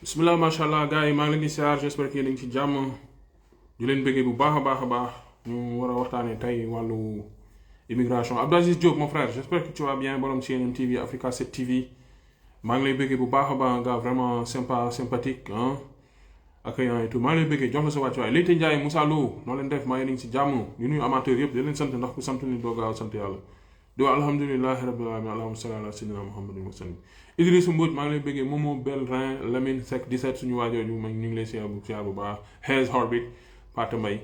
bismillah macha allah gars yi maa ngi leen di siyaar j'espère que yéen a ngi ci jàmm di leen bëggee bu baax a baax a baax ñu war a waxtaanee tey wàllu immigration Abdou Aziz Diop mon frère j'espère que tu vas bien borom CNN TV Africa 7 TV maa ngi lay bëggee bu baax a baax gars vraiment sympa sympathique ah accueillant et tout maa ngi lay bëggee jox la sa wàccuwaay Leyti Ndiaye Moussa Lo noo leen def maa ngi ci jàmm di nuyu amateur yëpp di leen sant ndax ku sant ni doo gaaw sant yàlla di wax alhamdulilahi rabbil alamin allahumma salli ala sayyidina muhammadin wa sallim Idrissa Mbodj maa ngi lay bëggee Momo Bellerin Lamine Seck 17 suñu waajooju ma ñu ngi lay siyaar bu baax Hez Horbit Pate Mbaye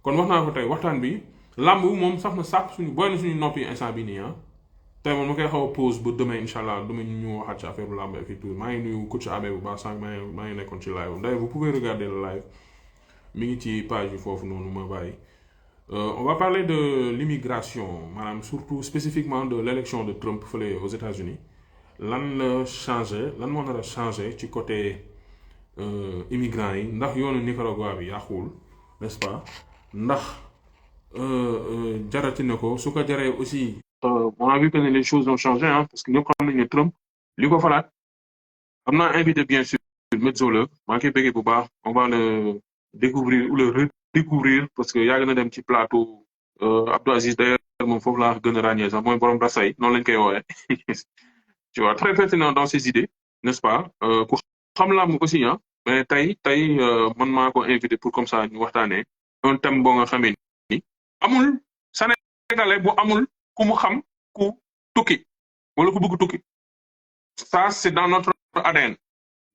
kon wax naa ko tey waxtaan bi làmb moom sax na sàpp suñu booy na suñu noppi instant bi nii ah tey moom ma koy xaw a pause ba demain incha allah demain ñu waxaat ci affaire bu làmb et tout maa ngi nuyu coach Abe bu baax sànq maa ngi nekkoon ci live d'ailleurs vous pouvez regarder le live mi ngi ci page bi foofu noonu ma bàyyi. On va parler de l'immigration, madame, surtout spécifiquement de l'élection de Trump aux États-Unis. Lan la changé lan moo nar a changé ci côté immigrants yi ndax yoonu Nicaragua bi yàquwul n'est-ce pas ndax jarati na ko su ko jaree aussi. On a vu que les choses ont changé hein parce que ñëpp xam nañ ne Trump li ko falaat am naa invité bien sûr Metzola maa ngi koy bëggee bu baax on va le découvrir ou le redécouvrir parce que yàgg na dem ci plateau Abdou Aziz d'ailleurs moom foofu laa gën a ràññee sax mooy borom rasay noonu lañ koy woowee tu vois très pertinent dans ses idées n'est-ce pas ku xam làmb aussi ah mais tey man maa ko invité pour comme ça ñu waxtaanee un thème boo nga xamee ni amul Sénégalais bu amul ku mu xam ku tukki wala ku bëgg tukki ça c'est dans notre ADN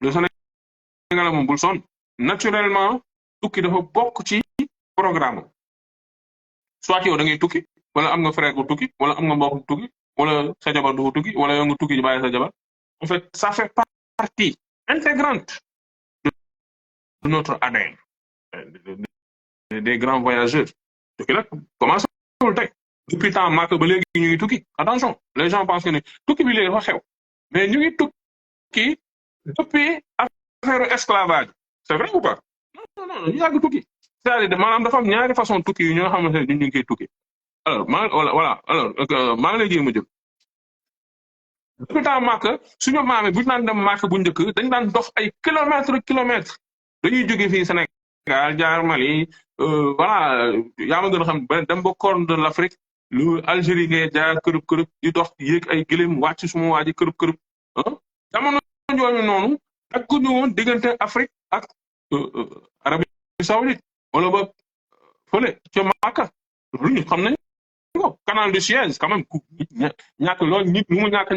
le Sénégalais moom bul sonn naturellement tukki dafa bokk ci programme soit yow da ngay tukki wala am nga frère bu tukki wala am nga mbokk bu tukki wala sa jabar du tukki wala yow nga tukki bàyyi sa jabar en fait ça fait partie intégrante de notre ADN des grands voyageurs tukki nag commencé wul tey depuis temps Màkka ba léegi ñu ngi tukki attention les gens pensent que ne tukki bi léegi dafa xew mais ñu ngi tukki depuis affaire esclavage c'est vrai ou pas non ñu yàgg tukki c'est-à-dire maanaam dafa am ñaari façon tukki yu ñoo xamante ne ñu ngi koy tukki alors voilà alors maa ngi lay jéem a jël depuis temps Màkka suñu maame bu ñu daan dem Màkka bu njëkk dañ daan dox ay kilomètres dañuy jóge fii Sénégal jaar Mali voilà yaa ma gën a xam dem ba Corne de l'Afrique lu Algérie ngay jaar kërëb di dox yéeg ay gëléem wàcc suma waa ji kërëb ah jamono jooju noonu dagguñu woon diggante Afrique ak Arabie Saoudite wala ba fële ca Màkka lu ñu xam nañ ko canal de Suez quand même ku ñàkk loolu nit mu ñàkk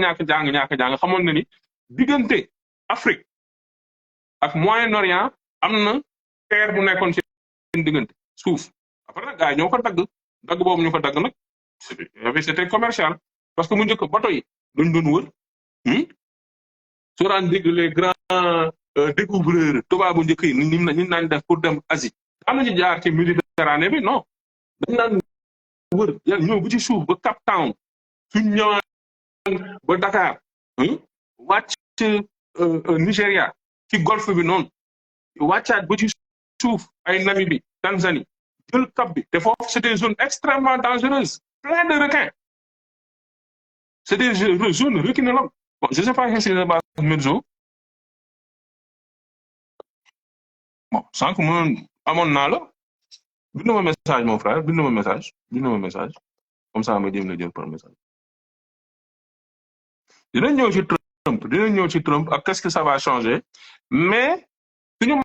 jàng xamoon na ni diggante Afrique ak Moyen-Orient am na terre bu nekkoon ci diggante suuf après nag gars yi ñoo ko dagg boobu ñu ko dagg nag c'était commercial parce que mu njëkk bateau yi dañ doon wër soo daan dégg les grands découvreurs tubaabu njëkk yi ñu naan def pour dem Asie am nañu jaar ci Méditerranée bi non dañ naan wër yàlla ñëw bu ci suuf ba Cape Town suñ ñëwaan ba Dakar wàcc Nigéria ci golfe bi noonu wàccaat ba ci suuf ay Namibie Tanzanie jël Cap bi te foofu c'est des zones extrêmement dangereuses plein de requins c'est des zones requinologues bon je sais pas si c'est base Medzo bon sànq amoon naa la bind ma message mon frère bind ma message comme ça ma jéem la jël par message dinañ ñëw ci Trump ak qu'est-ce que ça va changer mais suñu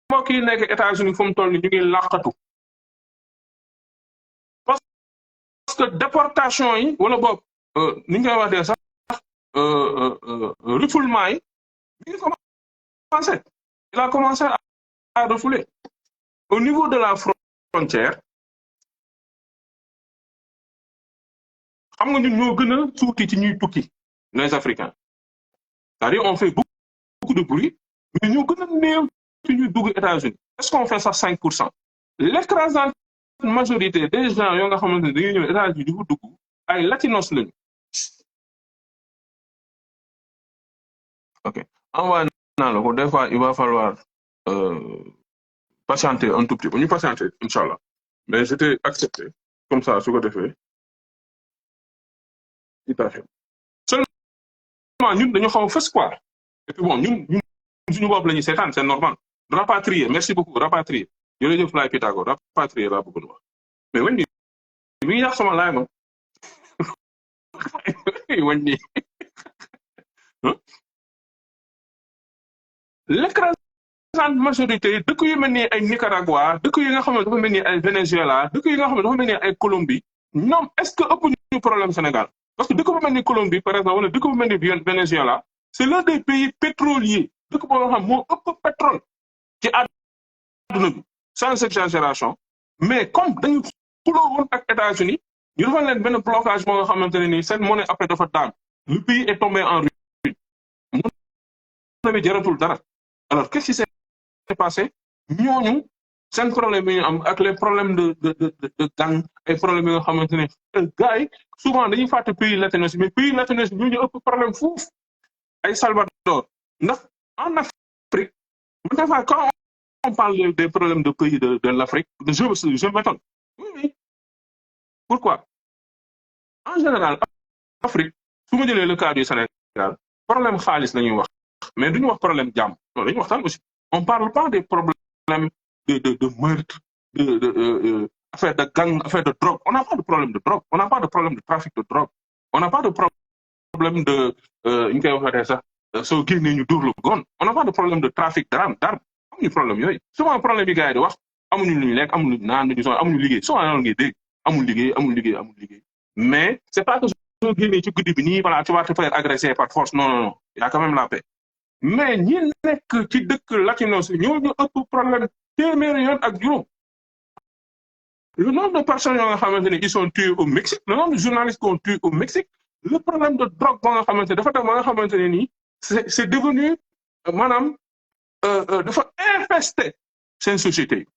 mbokk yi nekk États-Unis fu mu toll ni ñu ngi làqatu parce que déportation yi wala boog ni ñu koy waxee sax refoulement yi mi ngi commencé il a commencé à refouler au niveau de la frontière xam nga ñun ñoo gën a tuuti ci ñuy tukki les Africains c'est-à-dire on fait beaucoup de bruit mais ñoo gën a néew ci ñuy dugg États-Unis est-ce qu'on fait sax 5% l'écrasante majorité des gens yoo nga xamante ne dañuy ñëw États-Unis di ko dugg ay latinos lañu ok envoyé naa la ko des fois il va falloir patienter un tout petit peu ñu patienter inchallah mais j'étais accepté comme ça su ko defee tout à fait seulement ñun dañu xaw a fës quoi et puis bon ñun suñu bopp la ñuy seetaan c'est normal rapatrier merci beaucoup rapatrier jërëjëf laay Pythagore rapatrier laa bëgg wax mais wañ bi mi ngi yàq sama laay ma wañ ni l'écrasante majorité dëkk yu mel ni ay Nicaragua dëkk yi nga xam ne dafa mel ni ay Venezuela dëkk yi nga xam ne dafa mel ni ay Colombie ñoom est-ce que ëpp ñu problème Sénégal parce que dëkk bu mel ni Colombie par exemple wala dëkk bu mel ni Venezuela c'est l'un des pays pétroliers dëkk boo xam moo ëpp pétrole ci àdduna bi sans exagération mais comme dañu xuloo woon ak États-Unis ñu defal leen benn blocage moo nga xamante ne nii seen monnaie après dafa daan le pays est tombé en ruine monnaie bi jaratul dara alors qu'est-ce qui s'est passé ñooñu seen problème yi ñu am ak les problèmes de gang ay problèmes yi nga xamante ne gars yi souvent dañuy fàtte pays latinos mais pays latinos ñu ñu ëpp problème foofu ay Salvador ndax en Afrique des fois quand on parle des problèmes de pays de l'Afrique je m'étonne oui pourquoi en général Afrique su ma jëlee le cas du Sénégal problème xaalis la ñuy wax mais duñu wax problème jàmm non dañuy waxtaan aussi on parle pas des problèmes de meurtre affaire de gang affaire de drogue on n'a pas de problème de drogue on n'a pas de problème de trafic de drogue on n'a pas de problème de ñu koy waxatee sax soo génnee ñu dóor la gon on n'a pas de problème de trafic d'armes amuñu problème yooyu souvent problème yi gars yi di wax amuñu lu ñu lekk amuñu naan lu ñu soxla amuñu liggéey souvent loolu ngay dégg amul liggéey mais c'est pas que soo génnee ci guddi bi nii voilà tu vas te faire agresser par force non y a quand même la paix mais ñi nekk ci dëkk latinos ñoo ñu ëpp problème téeméeri yoon ak juróom le nombre de personnes yoo nga xamante ne ils sont tués au Mexique le nombre de journalistes qu'on tue au Mexique le problème de drogue ba nga xamante ne dafa tax ba nga xamante ne nii c'est devenu maanaam dafa infesté seen société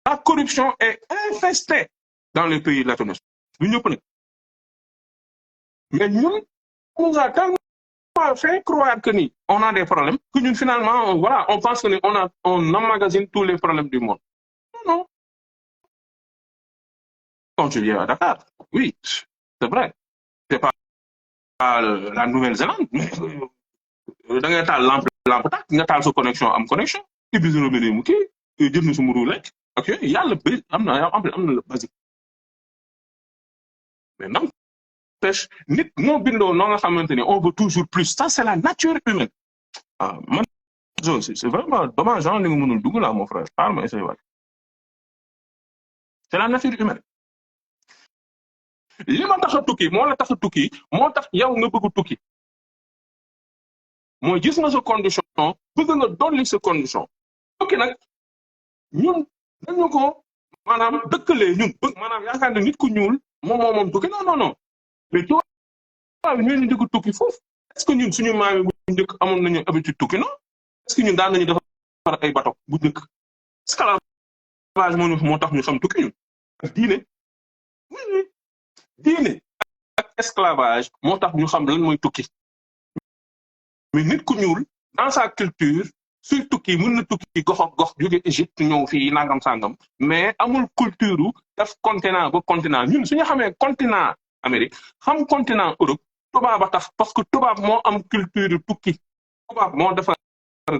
la corruption est infestée dans les pays latinos du ñëpp nag mais ñun on nous a tellement fait croire que ni on a des problèmes que ñun finalement voilà on pense que ni on emmagasine tous les problèmes du monde non quand tu viens à Dakar oui c'est vrai c'est pas la Nouvelle-Zélande mais da ngay taal lampe tàkk nga taal sa connexion am connexion ubbi sa robinet mu kii jënd sa mburu lekk ak yooyu yàlla ba am na le basique mais n'empêche nit moo bindoo noo nga xamante ni on veut toujours plus ça c'est la nature humaine man c'est vraiment dommage li nga mënul dugg là mon frère ma essayer waay c'est la nature humaine li ma tax a tukki moo la tax a tukki moo tax yow nga bëgg tukki mooy gis nga sa condition bëgg nga dolli sa condition tukki nag ñun dañu ko maanaam dëkkalee ñun bëgg maanaam yaakaar ne nit ku ñuul moom tukki non mais tubaab yi ñu njëkk tukki foofu est-ce que ñun suñu maam yi bu njëkk amoon nañu habitude tukki non est-ce que ñun daan nañu defar ay bateau bu njëkk esclavage moo tax ñu xam tukki ñun ak diine ak esclavage moo tax ñu xam lan mooy tukki mais nit ku ñuul dans sa culture suy tukki mën na tukki gox ak gox jóge Égypte ñëw fii nangam sangam mais amul culture def continent ba continent ñun suñu xamee continent Amérique xam continent Europe tubaab a tax parce que tubaab moo am culture tukki tubaab moo defar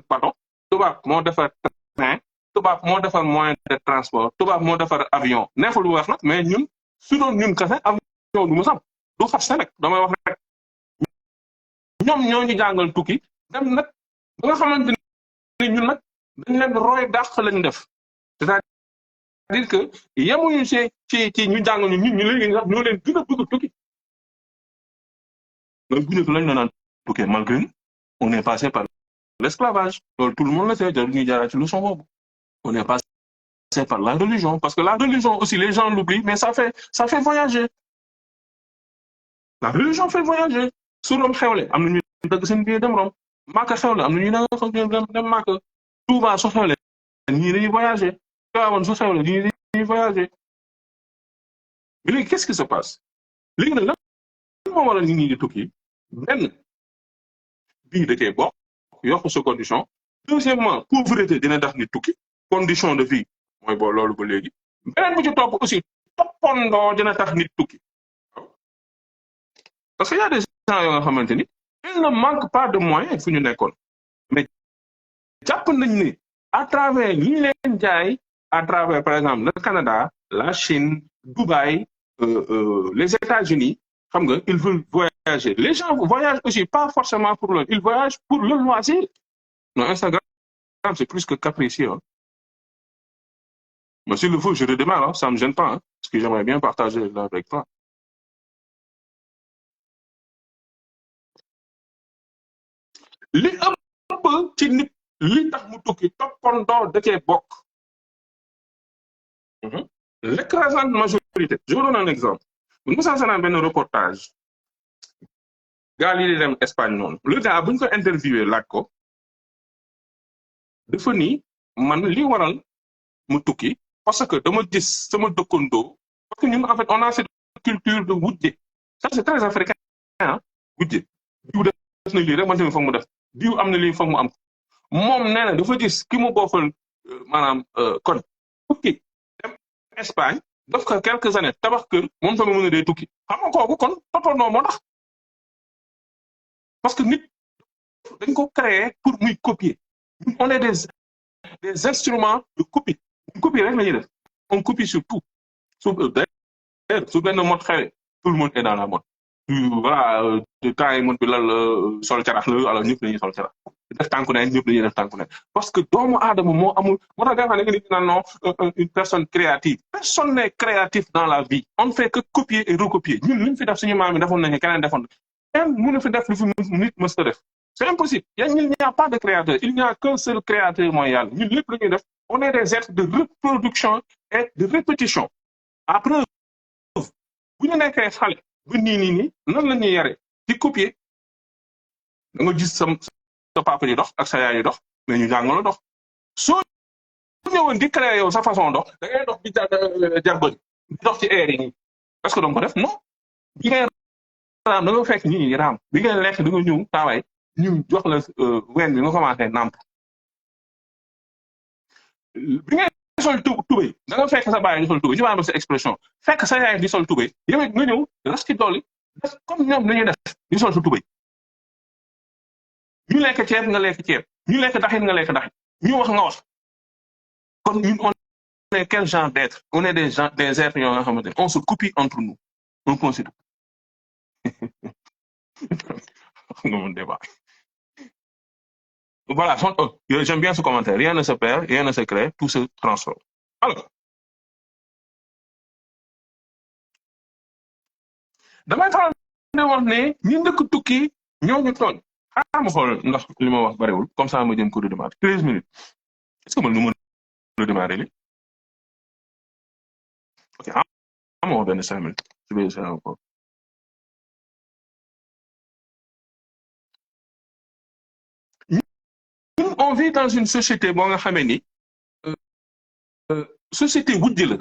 bateau tubaab moo defar train tubaab moo defar moyen de transport tubaab moo defar avion neexul lu wax nag mais ñun su doon ñun kese avion du mu sam du xas rek damay wax rek ñoom ñoo ñu jàngal tukki dem nag ba nga xamante ni ñun nag dañ leen roy dàq lañ def c'est-à-dire que yemuñu ci ñu jàng ñu léegi sax ñoo leen gën a bëgg tukki donc bu njëkk lañ naan tukki malgré nous on est passé par l'esclavage loolu tout le monde le sait jarul ñuy jaaraat ci leçon boobu on est passé par la religion parce que la religion aussi les gens l'oublient mais ça fait voyager la religion fait voyager su Rome xewle am na ñu dëgg seen biir dem Rome Makka xewle am na ñu dem Makka Touba su xewle ñii dañuy voyager Tivaouane su xewle ñii dañuy voyager mais léegi qu'est-ce qui se passe léegi nag lan moo waral nit ñi di tukki benn bii da cee bokk yokk sa condition deuxièmement pauvreté dina tax nit tukki condition de vie mooy boo loolu ba léegi beneen bu ci topp aussi toppandoo dina tax nit tukki parce que y a des gens yoo nga xamante ni il ne manque pas de moyens fu ñu nekkoon mais jàpp nañ ne à travers ñi leen jaay à travers par exemple le Canada la Chine Dubaï les États-Unis xam nga ils veulent voyager les gens voyagent aussi pas forcément pour ils voyagent pour le loisir non Instagram c'est plus que capricieux hein. Mais s'il le faut je redémarre hein, ça me gêne pas hein, parce que j'aimerais bien partager là avec toi li ëpp ci nit li tax mu tukki toppandoo da cee bokk l'écrasante majorité je vous donne un exemple bu Moussa Sana benn reportage gaal yi di dem Espagne noonu le gars bu ñu ko interviewé laaj ko dafa ni man li waral mu tukki parce que dama gis sama dëkkandoo parce que ñun en fait on a cette culture de wujje ça c'est très africain ah wujje diw def na lii rek man tamit foog mu def diw am na lii foog mu am moom nee na dafa gis ki mu bokkal maanaam kon tukki dem Espagne def ko quelques années tabax kër moom tamit mën a dee tukki xam nga kooku kon toppandoo moo tax parce que nit dañ ko créer pour muy copier on est des instruments de copie copie rek la ñuy def on copie sur tout su benn mode xewee tout le monde est dans la mode voilà temps yi mode bi lal sol carax la alors ñëpp dañuy sol carax def tànku neen ñëpp dañuy def tànku neen parce que doomu aadama moo amul moo tax nga xam ne nit naan non une personne créative personne n'est créatif dans la vie on ne fait que copier et recopier ñun luñ fi def suñu maam yi defoon nañu keneen defoon kenn mënu fi def lu fi nit mës a def c'est impossible il n'y a pas de créateur il n'y a qu'un seul créateur mooy yàlla ñun lépp lu ñuy def on est des êtres de reproduction et de répétition après bu ñu nekkee xale ba nii nan la ñuy yare di copier da nga gis sa papa di dox ak sa yaay di dox mais ñu jàng la dox soo ñëwoon di créer yow sa façon dox da ngay dox di jargoñ di dox ci air yi nii est-ce que danga ko def non bi ngay raam da nga fekk ñi ñi raam bi ngay lekk da nga ñëw taawaay ñu jox la ween bi nga commencé nàmp bi ngay sol tubéy da nga fekk sa baay di sol tubéy ñu ma sa expression fekk sa yaay di sol tubéy yow it nga ñëw ras ci dolli def comme ñoom lañuy def di sol sa tubéy ñu lekk ceeb nga lekk ceeb ñu lekk daxin nga lekk daxin ñu wax nga wax kon ñun on est quel genre d'être on est des êtres yoo nga xamante on se copie entre nous on considère nga mon débat voilà j'aime bien ce commentaire rien ne se perd rien ne se crée tout se transforme alors damay faral di wax ne ñi ndëkk tukki ñoo ñu tooñ ma xool ndax li ma wax bariwul comme ça ma jëm ko redémarrer 13 minutes est-ce que man nu ma redémarrer li ok ma wax benn 5 minutes je vais essayer encore on vit dans une société boo nga xamee ni société wujj la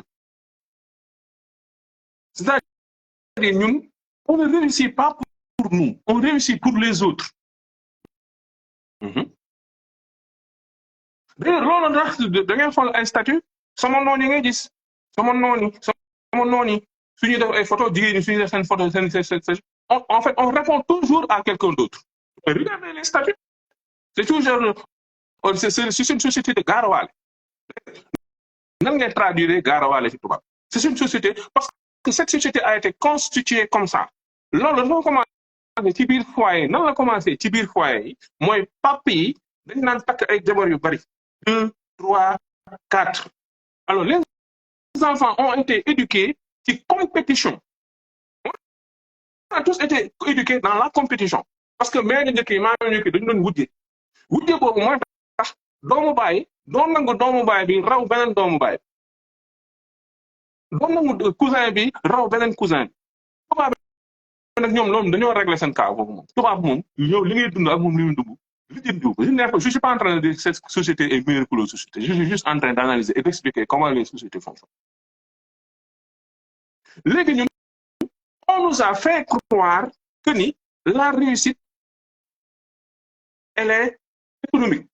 c'est-à-dire ñun on ne réussit pas pour nous on réussit pour les autres d'ailleurs loolu tax da ngay xool ay statut sama noon yi ngay gis sama noon yi suñuy def ay photo jigéen ñi suñuy def seen photo seen en fait on répond toujours à quelqu'un d'autre regardez les statuts c'est toujours c'est une société de gaarawaale nan ngay traduire gaarawaale ci tubaab c'est une société parce que cette société a été constituée comme ça loolu dafa commencé ci biir foyer nan la commencé ci biir foyer yi mooy papa yi dañ naan takk ay jabar yu bari 2 3 4 alors les enfants ont été éduqués ci compétition on a tous été éduqués dans la compétition parce que mère njëkk yi maa njëkk dañu doon wujje boobu mooy tax doomu baay doon nangu doomu baay bi raw beneen doomu baay doon nangu cousin bi raw beneen cousin bi tubaab bi nag ñoom loolu dañoo régler seen cas boobu moom tubaab moom yow li ngay dund ak moom li muy dund je suis pas en train de dire que cette société est meilleure que l'autre société je suis juste en train d'analyser et d'expliquer comment les sociétés fonctionnent léegi ñun on nous a fait croire que ni la réussite elle est économique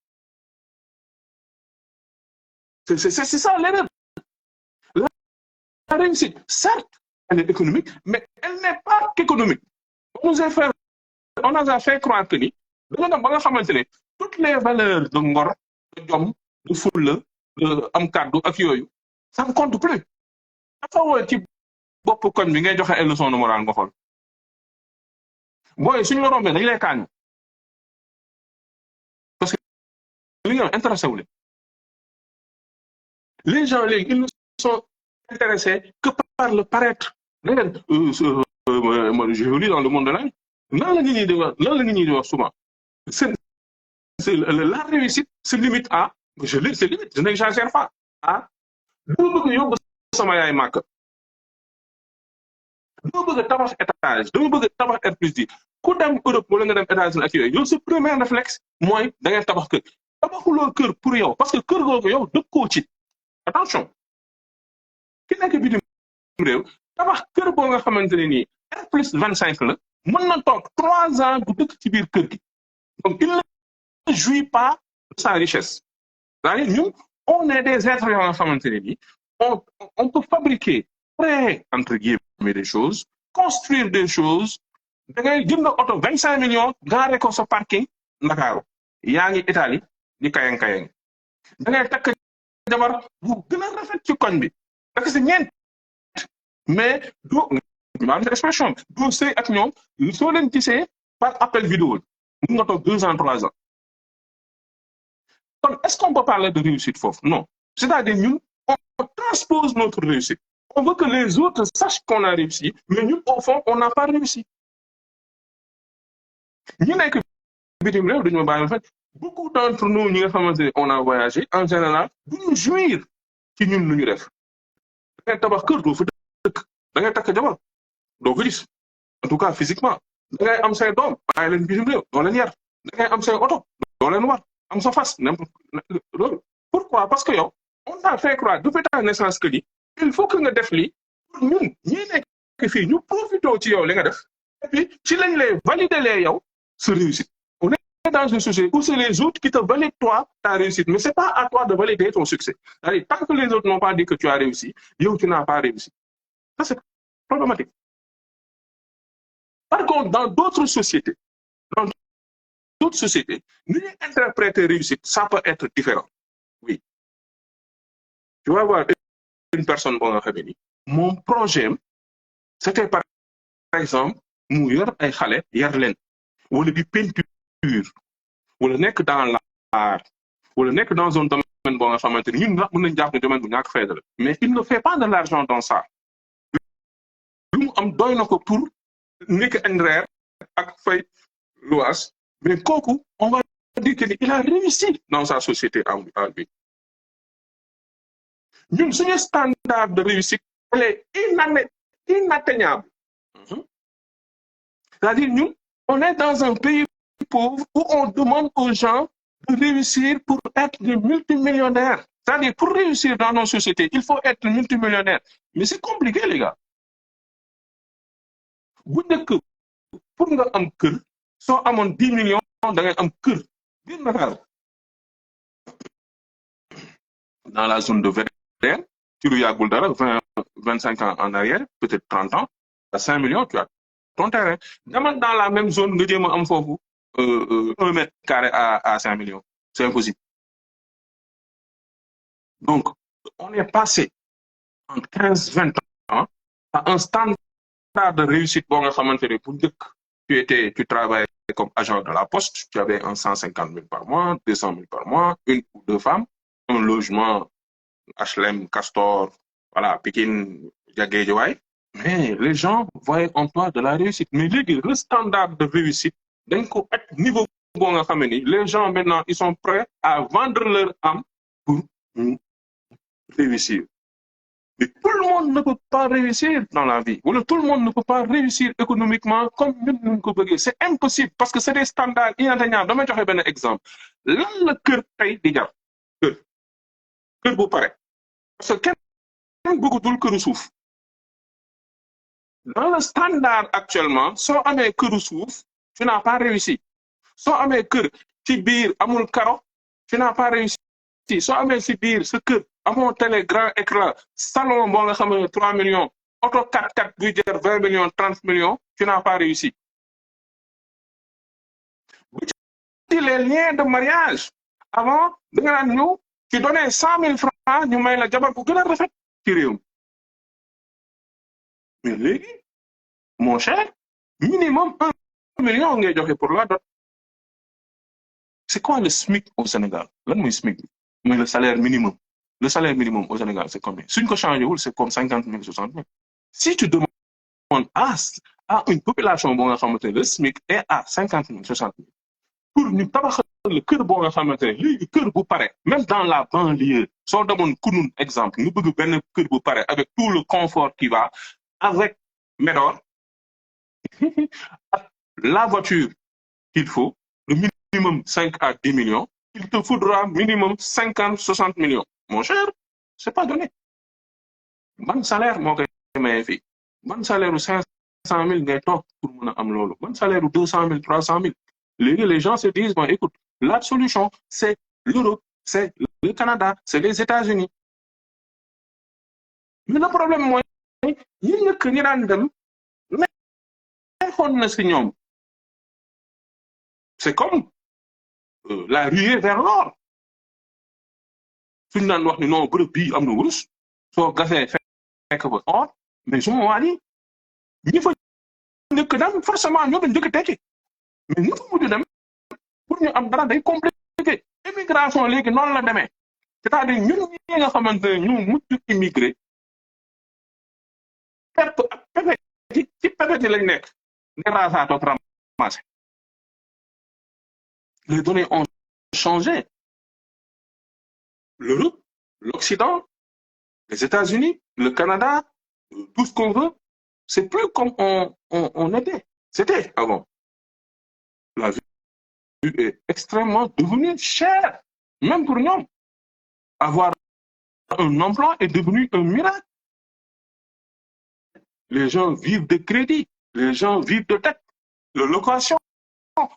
c'est ça l'erreur la réussite certes elle est économique mais elle n'est pas qu'économique on nous a fait croire que ni dañoo dem ba nga xamante ne toutes les valeurs de ngor de jom de fulla de am kàddu ak yooyu ça ne compte plus dafa woo ci bopp koñ bi ngay joxe ay leçon de morale nga xool booy suñu la rombee dañ lay kaañ parce que li nga intéressé wu leen les gens léegi ils ne sont intéressés que par le paraître d'ailleurs je lis dans le monde de la nan la nit ñi di wax lan la nit ñi di wax souvent la réussite se limite à c'est limite je n'exagère pas ah dama bëgg yóbbu sama yaay màkk dama bëgg tabax étage dama bëgg tabax R+10 ku dem Europe wala nga dem États-Unis ak yooyu yow sa premier réflexe mooy da ngay tabax kër tabaxuloo kër pour yow parce que kër googu yow dëkkoo ci attention ki nekk bitim réew tabax kër boo nga xamante ne nii R+25 la mën na toog 3 ans du dëkk ci biir kër gi donc il ne jouit pas de sa richesse c'est-à-dire ñun on est des êtres yoo nga xamante ne nii on peut fabriquer créer entre guillemets des choses construire des choses da ngay jënd oto 25 millions gaare ko sa parking Ndakaaru yaa ngi Italie di kayang da ngay takk jabar bu gën a rafet ci koñ bi takk si ñeent mais doo maanaam expression doo sëy ak ñoom soo leen gisee par appel vidéo mun nga toog 2 ans 3 ans kon est-ce qu'on peut parler de réussite foofu non c'est-à-dire ñun on transpose notre réussite on veut que les autres sachent qu'on a réussi mais ñun au fond on n'a pas réussi ñu nekk bitim réew duñu ma bàyyi fait beaucoup d'entre nous ñi nga xamante ne on a voyagé en général duñu jouir ci ñun lu ñu def da ngay tabax kër doo fa dëkk da ngay takk jabar doo ko gis en tout cas physiquement da ngay am say doom bàyyi leen bitim réew doo leen yar da ngay am say oto doo leen war am sa fas loolu pourquoi parce que yow on t'a fait croire depuis ta naissance que ni il faut que nga def lii pour ñun ñi nekk fii ñu profité ci yow li nga def et puis ci lañ lay valider lee yow sa réussite on est dans une société où c'est les autres qui te valident toi ta réussite mais c'est pas à toi de valider ton succès c'est-à-dire tant que les autres n'ont pas dit que tu as réussi yow tu n'as pas réussi ça c'est problématique par contre dans d'autres sociétés ni ñuy interpréter réussite ça peut être différent oui tu vas voir une personne boo nga xam ne ni mon projet c'était par exemple mu yor ay xale yar leen wala di peinture wala nekk dans l'art wala nekk dans un domaine boo nga xamante ni ñun nga mën nañ jàpp ne domaine bu ñàkk fayda la mais il ne fait pas de l'argent dans ça lu mu am doy na ko pour nekk añ reer ak fay luwaas mais kooku on va dire que il a réussi dans sa société en lui ñun suñu standard de réussite elle est inatteignable c'est-à-dire ñun on est dans un pays pauvre où on demande aux gens de réussir pour être des multimillionnaires c'est-à-dire pour réussir dans nos sociétés il faut être multimillionnaire mais c'est compliqué les gars bu njëkk pour nga am kër soo amoon 10 millions da ngay am kër biir Dakar dans la zone de VDN ci lu yàggul dara 25 ans en arrière peut-être 30 ans à 5 millions tu as ton terrain demal dans la même zone nga jéem a am foofu 1 mètre carré à 5 millions c'est impossible donc on est passé en 15-20 ans à un standard de réussite boo nga xamante ne bu njëkk tu travaillais comme agent de la poste tu avais un 150 000 par mois 200 000 par mois 1 ou 2 femmes un logement HLM Castor voilà Pikine Guédiawaye mais les gens voyaient en toi de la réussite mais léegi le standard de réussite dañ ko ak niveau boo nga xam ne ni les gens maintenant ils sont prêts à vendre leur âme pour réussir mais tout le monde ne peut pas réussir dans la vie wala tout le monde ne peut pas réussir économiquement comme ñun ñu ko bëggee c'est impossible parce que c'est des standards inatteignables damay joxe benn exemple lan la kër tey di jar kër bu pare parce que kenn bëggatul këru suuf dans le standard actuellement soo amee këru suuf tu n'as pas réussi soo amee kër ci biir amul karo tu n'as pas réussi soo amee ci biir sa kër amoo télé grand écran salon boo nga xam ne 3 millions auto 4x4 buy jar 20 millions 30 millions tu n'as pas réussi bu ci les liens de mariage avant da nga naan ñëw ci donné 100 000 francs ñu may la jabar bu gën a rafet ci réew mi mais léegi mon cher minimum 1 million ngay joxe pour la dot. C'est quoi le SMIC au Sénégal lan mooy SMIC bi mooy le salaire minimum. Le salaire minimum au Sénégal c'est combien suñ ko changé wul c'est comme 50 000 60 000. Si tu demandes à une population boo nga xamante ne le SMIC est à 50 000 60 000 pour ñu tabaxal le kër boo nga xamante ne léegi kër bu pare même dans la banlieue soo demoon kunun exemple nga bëgg benn kër bu pare avec tout le confort qui va avec Médor la voiture qu'il faut le minimum 5 à 10 millions il te faudra minimum 50 60 millions mon cher c'est pas donné ban salaire moo koy maye fii ban salaire u 500 000 ngay toog pour mën a am loolu ban salaire u 200 000 300 000 léegi les gens se disent bon écoute la solution c'est l'Europe c'est le Canada c'est les États-Unis mais le problème mooy ñi njëkk ñi daan dem neexoon na si ñoom c'est comme la ruée vers l'or suñu naan wax ni non bërëb bii am na wurus soo gasee fekk ba or mais su ma waa ni ñi fa njëkk dem forcément ñoo doon njëkk tekki mais ñi fa mujj dem pour ñu am dara day compliqué immigration léegi noonu la demee c'est-à-dire ñun ñi nga xamante ne ñu mujj immigré perte ak pexe ci pexe lañ nekk nga raasaatoo ramassé les données ont changé l'Europe l'Occident les États-Unis le Canada tout ce qu'on veut c'est plus comme on était c'était avant la vie est extrêmement devenue chère même pour ñoom avoir un emploi est devenu un miracle les gens vivent de crédit les gens vivent de dette la location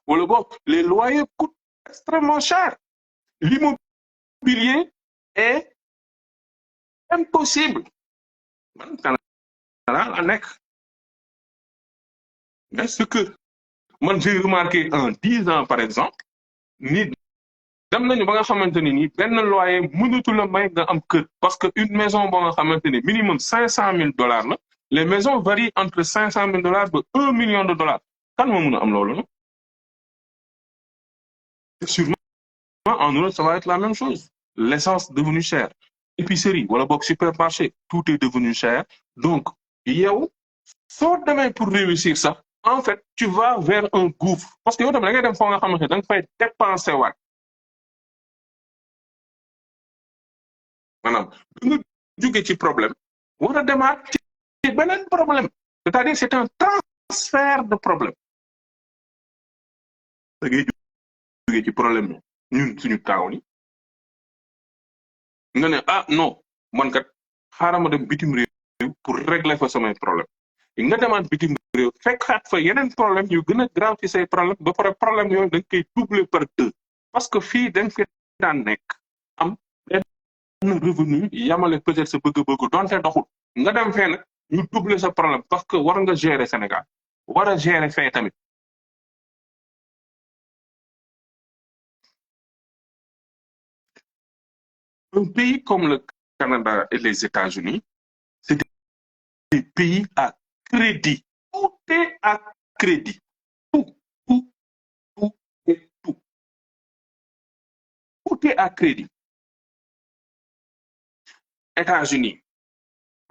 wala boog les loyers coûtent extrêmement cher l'immobilier est impossible man Canada la nekk mais ce que man j'ai remarqué en 10 ans par exemple ni dem nañu ba nga xamante ni nii benn loyer mënatu la may nga am kër parce que une maison boo nga xamante ni minimum $500 000 la les maisons varient entre $500 000 ba $1 million kan moo mën a am loolu la sûrement en Europe ça va être la même chose l'essence devenue chère épicerie wala boog supermarché tout est devenu cher donc yow soo demee pour réussir ça en fait tu vas vers un gouffre parce que yow tamit da ngay dem foo nga xamante ne da nga fay dépenser waat maanaam da nga jóge ci problème war a demaat ci beneen problème c'est-à-dire c'est un transfert de problème da ngay jóge ci problème ñun suñu taaw ni nga ne ah non man kat xaaral ma dem bitim réew pour régler fa samay problème nga demaat bitim réew fekkaat fa yeneen problème yu gën a grave ci say problème ba pare problème yooyu da nga koy doubler par 2 parce que fii da nga fi daan nekk am benn revenu yamale peut-être sa bëgg-bëgg donte doxul nga dem fee nag ñu doubler sa problème parce que war nga gérer Sénégal war a gérer fee tamit un pays comme le Canada et les États-Unis c'est des pays à crédit tout est à crédit tout tout tout et tout tout est à crédit États-Unis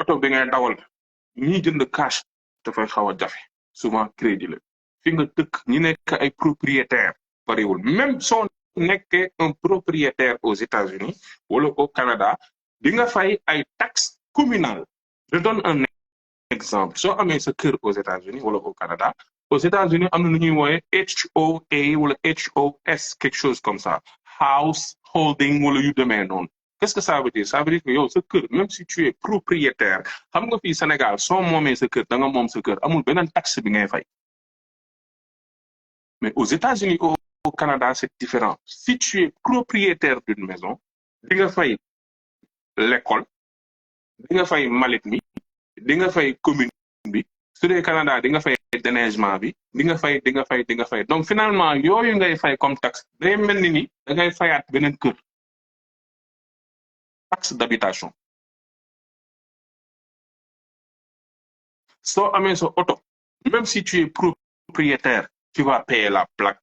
oto bi ngay dawal ñi jënd cash dafay xaw a jafe souvent crédit la fi nga dëkk ñi nekk ay propriétaires bariwul même soo nekkee un propriétaire aux États-Unis wala au Canada di nga fay ay taxes communales je donne un exemple soo amee sa kër aux États-Unis wala au Canada aux États-Unis am na lu ñuy woowe HOA wala HOS quelque chose comme ça house holding wala yu demee noonu qu'est-ce que ça veut dire ça veut dire que yow sa kër même si tu es propriétaire xam nga fii Sénégal soo moomee sa kër da nga moom sa kër amul beneen taxe bi ngay fay mais aux États-Unis au Canada c'est différent si tu es propriétaire d'une maison di nga fay l'école di nga fay mbalit mi di nga fay commune bi su dee Canada di nga fay déneigement bi di nga fay donc finalement yooyu ngay fay comme taxe day mel ni da ngay fayaat beneen kër taxe d'habitation soo amee sa oto même si tu es propriétaire tu vas payer la plaque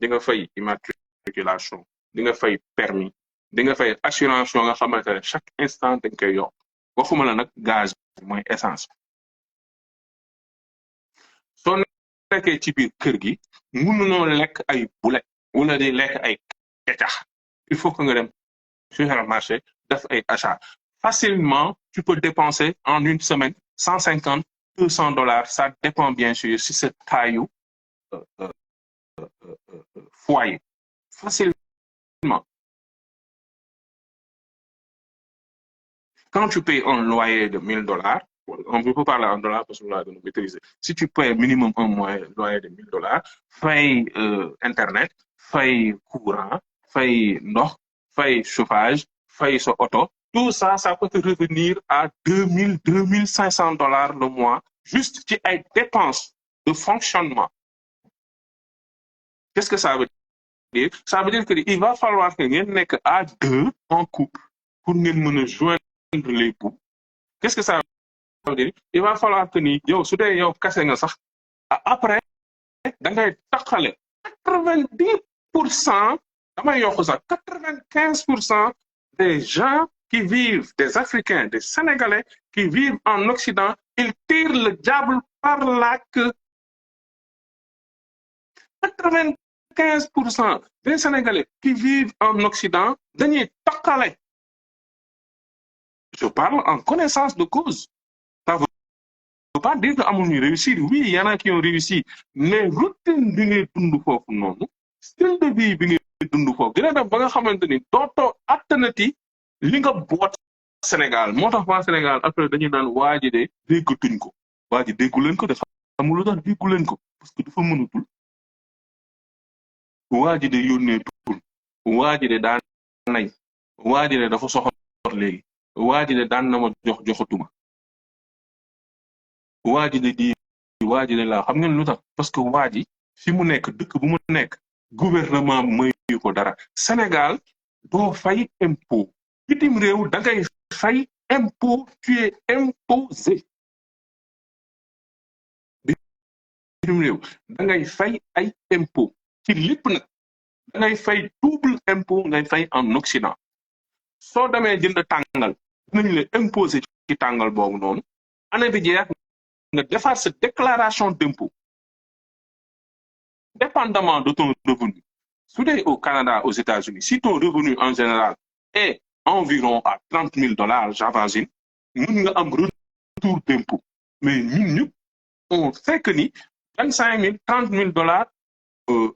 di nga fay immatriculation di nga fay permis di nga fay assurance yoo nga xamante ne chaque instant dañ koy yokk waxuma la nag gaz mooy essence soo nekkee ci biir kër gi mënunoo lekk ay boulet wala di lekk ay kecax il faut que nga dem supermarché def ay achat facilement tu peux dépenser en une semaine 150 $200 ça dépend bien sûr si c'est taayu foyer facilement quand tu payes un loyer de $1000 on peut parler en dollars parce que là de nous maîtriser si tu payes minimum un loyer de $1000 fay internet fay courant fay ndox fay chauffage fay sa auto tout ça ça peut te revenir à $2500 le mois juste ci ay dépenses de fonctionnement qu'est-ce que ça veut dire ça veut dire que il va falloir que ngeen nekk à deux en couple pour ngeen mën a joindre les bouts qu'est-ce que ça veut dire il va falloir que ni yow su dee yow kase nga sax après da ngay taxale 90% damay yokk sax 95% des gens qui vivent des Africains des Sénégalais qui vivent en Occident ils tirent le diable par la queue 95% des Sénégalais qui vivent en Occident dañuy taxale je parle en connaissance de cause ça veut pas dire que amuñu réussir oui il y en a qui ont réussi mais routine bi ngay dund foofu noonu style de vie bi ngay dund foofu dina dem ba nga xamante ni dootoo attanati li nga boot Sénégal moo tax waa Sénégal après dañuy naan waa ji de déggatuñ ko waa ji déggu leen ko dafa amul lu tax déggu leen ko parce que dafa mënatul waa ji de yónneetul waa ji de daan nay waa ji de dafa soxor léegi waa ji de daan na ma joxatuma waa ji de waa ji de laa xam ngeen lu tax parce que waa ji fi mu nekk dëkk bu mu nekk gouvernement mayu ko dara Sénégal doo fay impôt bitim réew da ngay fay impôt tu es imposé bitim réew da ngay fay ay impôt ci lépp nag da ngay fay double impôt ngay fay en Occident soo demee jënd tàngal dinañ la imposer ci tàngal boobu noonu année bi jeex nga defaat sa déclaration d'impôt dépendamment de ton revenu su dee au Canada aux États-Unis si ton revenu en général est environ à $30,000 j'imagine mën nga am retour d'impôt mais ñun ñëpp on sait que ni $25,000 $30,000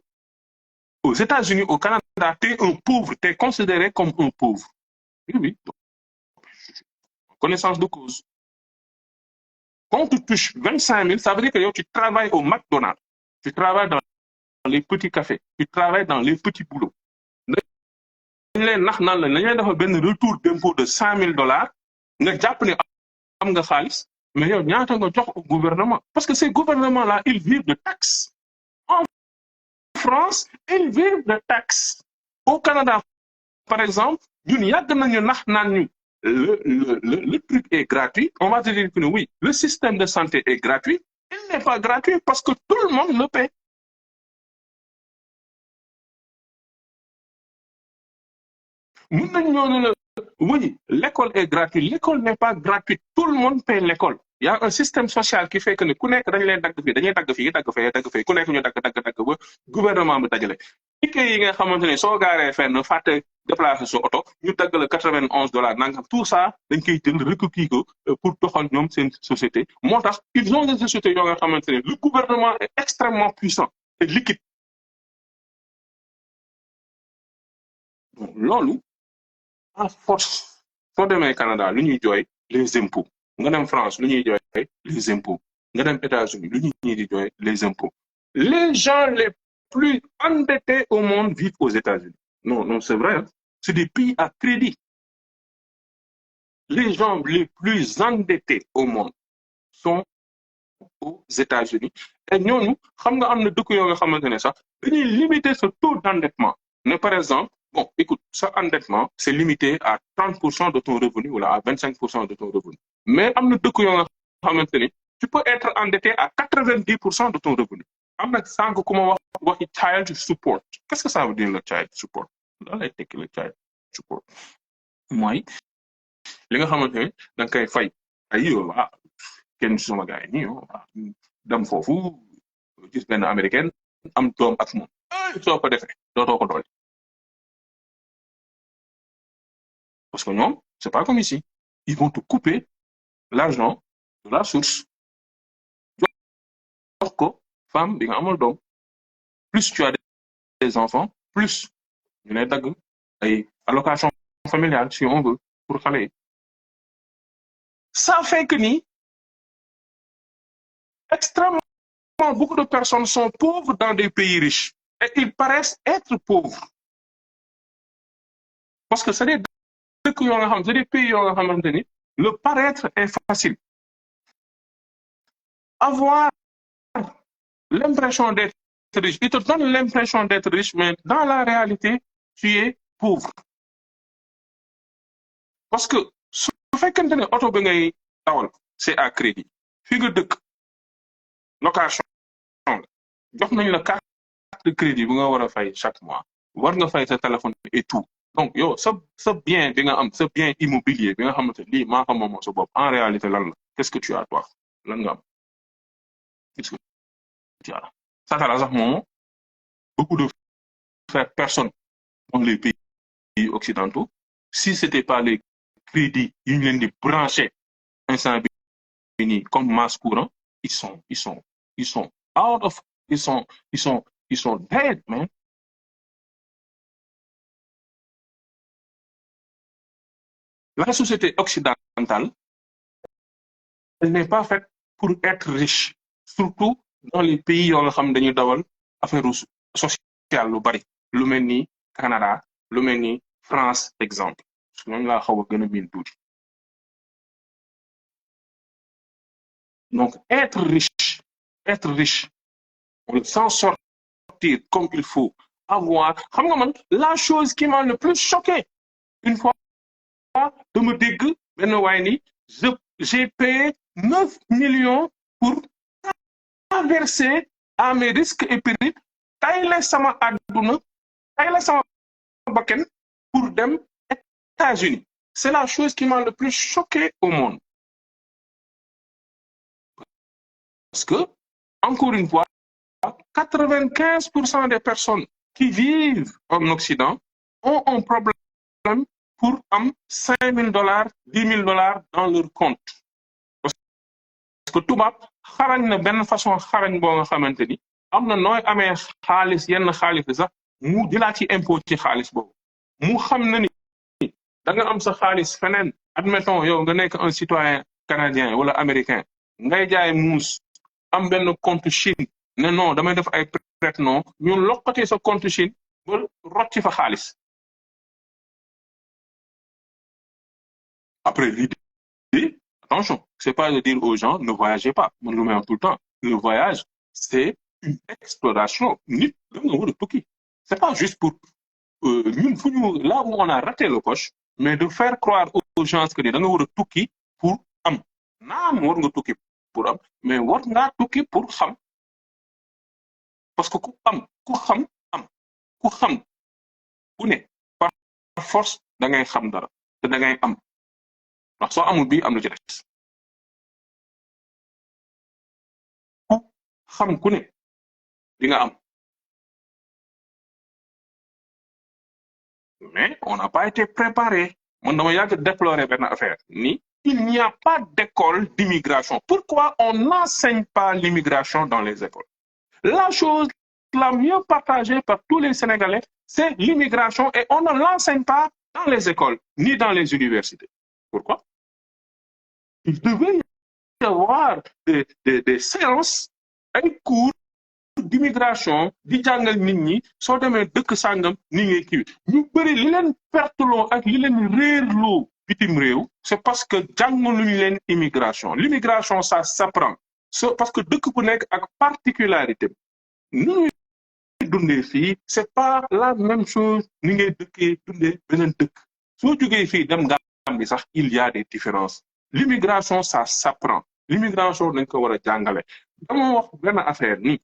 aux États-Unis au Canada t'es un pauvre t'es considéré comme un pauvre oui connaissance de cause quand tu touches 25,000 ça veut dire que yow tu travailles au McDonald's tu travailles dans les petits cafés tu travailles dans les petits boulots dañ leen nax naan la dañ leen defal benn retour d'impôt de $100,000 nga jàpp ne am nga xaalis mais yow ñaata nga jox au gouvernement parce que ces gouvernements là ils vivent de taxes en France ils vivent de taxes au Canada par exemple ñun yàgg nañu nax naan ñu le truc est gratuit on va te dire que oui le système de santé est gratuit il n'est pas gratuit parce que tout le monde le paie mun nañ ñoo ne la oui l'école est gratuite l'école n'est pas gratuite tout le monde paie l'école il y a un système social qui fait que ne ku nekk dañ leen dagg fii dañuy dagg fii dagg fee ku nekk ñu dagg ba gouvernement bi dajale ticket yi nga xamante ne soo gaaree fenn fàtte déplacer sa oto ñu dagg la $91 nangam tout ça dañ koy jël recopier ko pour doxal ñoom seen société moo tax ils ont des sociétés yoo nga xamante ne le gouvernement est extrêmement puissant et liquide donc loolu à force soo demee Canada lu ñuy jooy les impôts nga dem France lu ñuy jooy les impôts nga dem États-Unis lu ñuy di jooy les impôts les gens les plus endettés au monde vivent aux États-Unis non c'est vrai hein? C'est des pays à crédit les gens les plus endettés au monde sont aux États-Unis et ñooñu xam nga am na dëkk yoo nga xamante ne sax dañuy limiter ce taux d'endettement mais par exemple bon écoute ce endettement c'est limité à 30% de ton revenu ou à 25% de ton revenu mais am na dëkk yoo nga xamante ni tu peux être endetté à 90% de ton revenu am na sànq ku ma wax waxi child support qu'est-ce que ça veut dire le child support lan lay tekki le child support mooy li nga xamante ne da nga koy fay ay yow kenn suma gars yi nii dem foofu gis benn américaine am doom ak moom soo ko defee dootoo ko doole parce que ñoom c'est pas comme ici ils vont te couper l'argent de la source jox ko femme bi nga amal doom plus tu as des enfants plus ñu lay dagg ay allocation familiale si on veut pour xale yi ça fait que ni extrêmement beaucoup de personnes sont pauvres dans des pays riches et ils paraissent être pauvres parce que c'est des dëkk yoo nga xam c'est des pays yoo nga xamante ni le paraître est facile avoir l'impression d'être riche il te donne l'impression d'être riche mais dans la réalité tu es pauvre parce que su fekkente ne oto bi ngay dawal c'est à crédit fi nga dëkk location jox nañ la carte de crédit bu nga war a fay chaque mois war nga fay sa téléphone et tout donc yow sa bien bi nga am sa bien immobilier bi nga xamante lii maa ko moom sa bopp en réalité lan la qu'est-ce que tu as toi lan nga am qu'est-ce que tu as satala sax moomu beaucoup de personnes dans les pays occidentaux si c'était pas les crédits yu ñu leen di brancher instant bi nii comme masse courant ils sont out of ils sont dead man la société occidentale elle n'est pas faite pour être riche surtout dans les pays yoo nga xam dañuy dawal affaire sociale lu bari lu mel ni Canada lu mel ni France exemple parce que ñooñu laa xaw a gën a miin tuuti donc être riche on s'en sortir comme il faut avoir xam nga man la chose qui m'a le plus choqué une fois de me dégg benn waay ni j'ai payé 9 millions pour traverser à mes risques et périls tayle sama àdduna tayle sama bakken pour dem États-Unis c'est la chose qui m'a le plus choqué au monde parce que encore une fois 95% des personnes qui vivent en Occident ont un problème pour am $5,000 $10,000 dans leur compte parce que tubaab xarañ na benn façon xarañ boo nga xamante ni am na nooy amee xaalis yenn xaalis sax mu jëlaat ci impôt ci xaalis boobu mu xam na ni da nga am sa xaalis feneen admettons yow nga nekk un citoyen canadien wala américain ngay jaay muus am benn compte Chine ne non damay def ay prête non ñu loqati sa compte Chine ba rocci fa xaalis après l'idée attention c'est pas de dire aux gens ne voyagez pas man lu may wax tout le temps le voyage c'est une exploration nit da nga war a tukki c'est pas juste pour ñun fu ñu là où on a raté le coche mais de faire croire aux gens que ni da nga war a tukki pour am naam war nga tukki pour am mais war ngaa tukki pour xam parce que ku xam ku xam ku ne par force da ngay xam dara te da ngay am ndax soo amul bii am lu ci des ku xam ku ne di nga am mais on n'a pas été préparé man dama yàgg déplorer benn affaire ni il n'y a pas d'école d'immigration pourquoi on n'enseigne pas l'immigration dans les écoles la chose la mieux partagée par tous les Sénégalais c'est l'immigration et on ne l'enseigne pas dans les écoles ni dans les universités pourquoi il devait y avoir des séances ay cours d'immigration di jàngal nit ñi soo demee dëkk sàngam ni ngay kii ñu bëri li leen perteloo ak li leen réerloo bitim réew c'est parce que jàngaluñu leen immigration l'immigration ça s'apprend parce que dëkk bu nekk ak particularité ni ñuy dundee fii c'est pas la même chose ni ngay dëkkee dundee beneen dëkk soo jógee fii dem Gambie sax il y a des différences l'immigration ça s'apprend l'immigration dañ ko war a jàngale dama wax benn affaire ni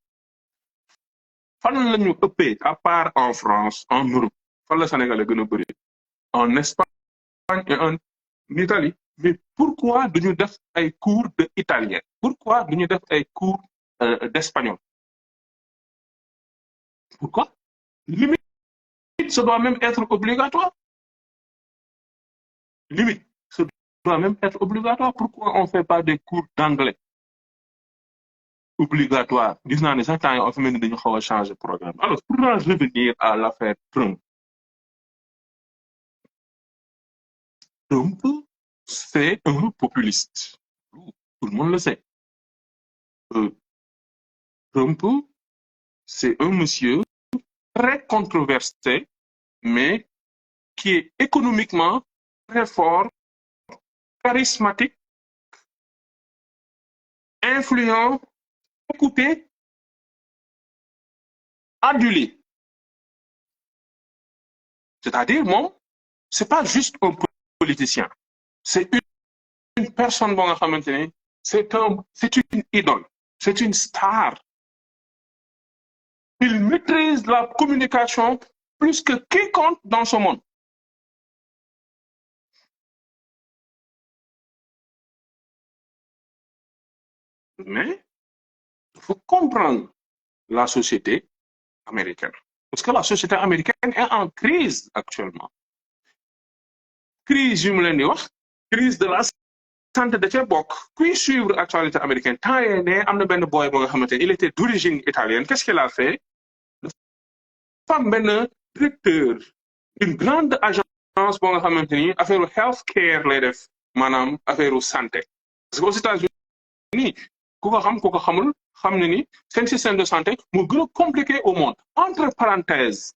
fan la ñu ëppee à part en France en Europe fan la Sénégal gën a bëri en Espagne et en Italie mais pourquoi duñu def ay cours de italien pourquoi duñu def ay cours d'espagnol pourquoi limite ça doit même être obligatoire limite ça doit même être obligatoire pourquoi on fait pas des cours d'anglais obligatoire gis naa ne sax temps yi on fait mel ni dañu xaw a changer programme alors pour revenir à l'affaire Trump Trump c'est un populiste tout le monde le sait Trump c'est un monsieur très controversé mais qui est économiquement très fort charismatique influent écouté adulé c'est-à-dire moom c'est pas juste un politicien c'est une personne boo nga xamante ne c'est une idole c'est une star il maîtrise la communication plus que quiconque dans ce monde mais il faut comprendre la société américaine parce que la société américaine est en crise actuellement crise yu mu leen di wax crise de la santé da cee bokk kuy suivre actualité américaine temps yii ne am na benn boy boo nga xamante ne il était d'origine italienne qu'est-ce qu'il a fait dafa am benn directeur d'une grande agence boo nga xamante ni affaire health care lay def maanaam affaire santé parce que aux États-Unis ku ko xam ku ko xamul xam ne ni seen système de santé moo gën a compliqué au monde entre parenthèses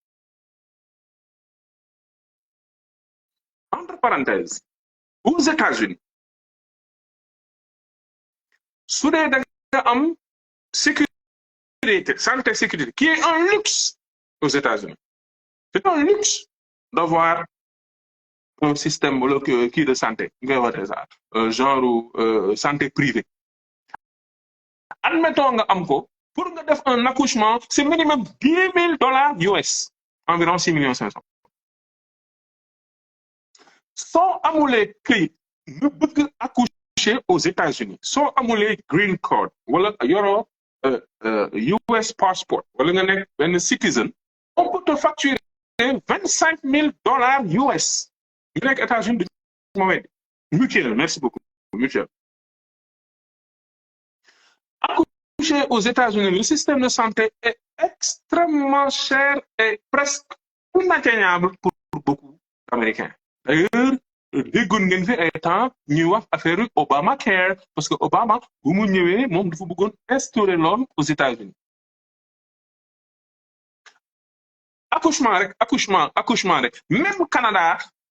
aux États-Unis su dee da nga am sécurité santé sécurité qui est un luxe aux États-Unis c'est un luxe d'avoir un système kii de santé ngay waxee ça genre santé privée admettons nga am ko pour nga def un accouchement c'est minimum $10,000 US environ 6,5 millions soo amulee këyit nga bëgg accoucher aux États-Unis soo amulee green card wala yoroo US passport wala nga nekk benn citizen on peut te facturer $25,000 US ñu nekk États-Unis du ma weddi mutuelle merci beaucoup mutuelle accoucher aux États-Unis le système de santé est extrêmement cher et presque inatteignable pour beaucoup d'Américains d'ailleurs déggoon ngeen fi ay temps ñuy wax affaire Obamacare parce que Obama bu mu ñëwee moom dafa bëggoon instaurer loolu aux États-Unis accouchement rek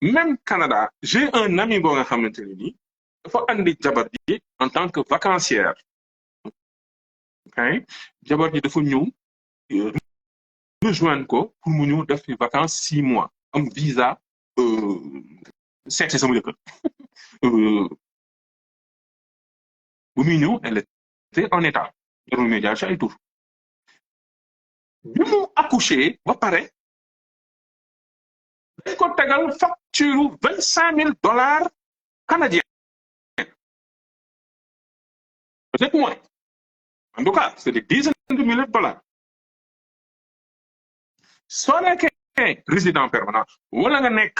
même Canada j'ai un ami boo nga xamante ne nii dafa andi jabar ji en tant que vacancière ok jabar ji dafa ñëw rejoindre ko pour mu ñëw def fi vacances 6 mois am visa seeti sama jëkkër bu muy ñëw elle était en état jarul muy jaar ci ay tour bi mu accouché ba pare dañ ko tegal facture $25,000 canadiens peut-être moins en tout cas c'est des dizaines de milliers de dollars soo nekkee résident permanent wala nga nekk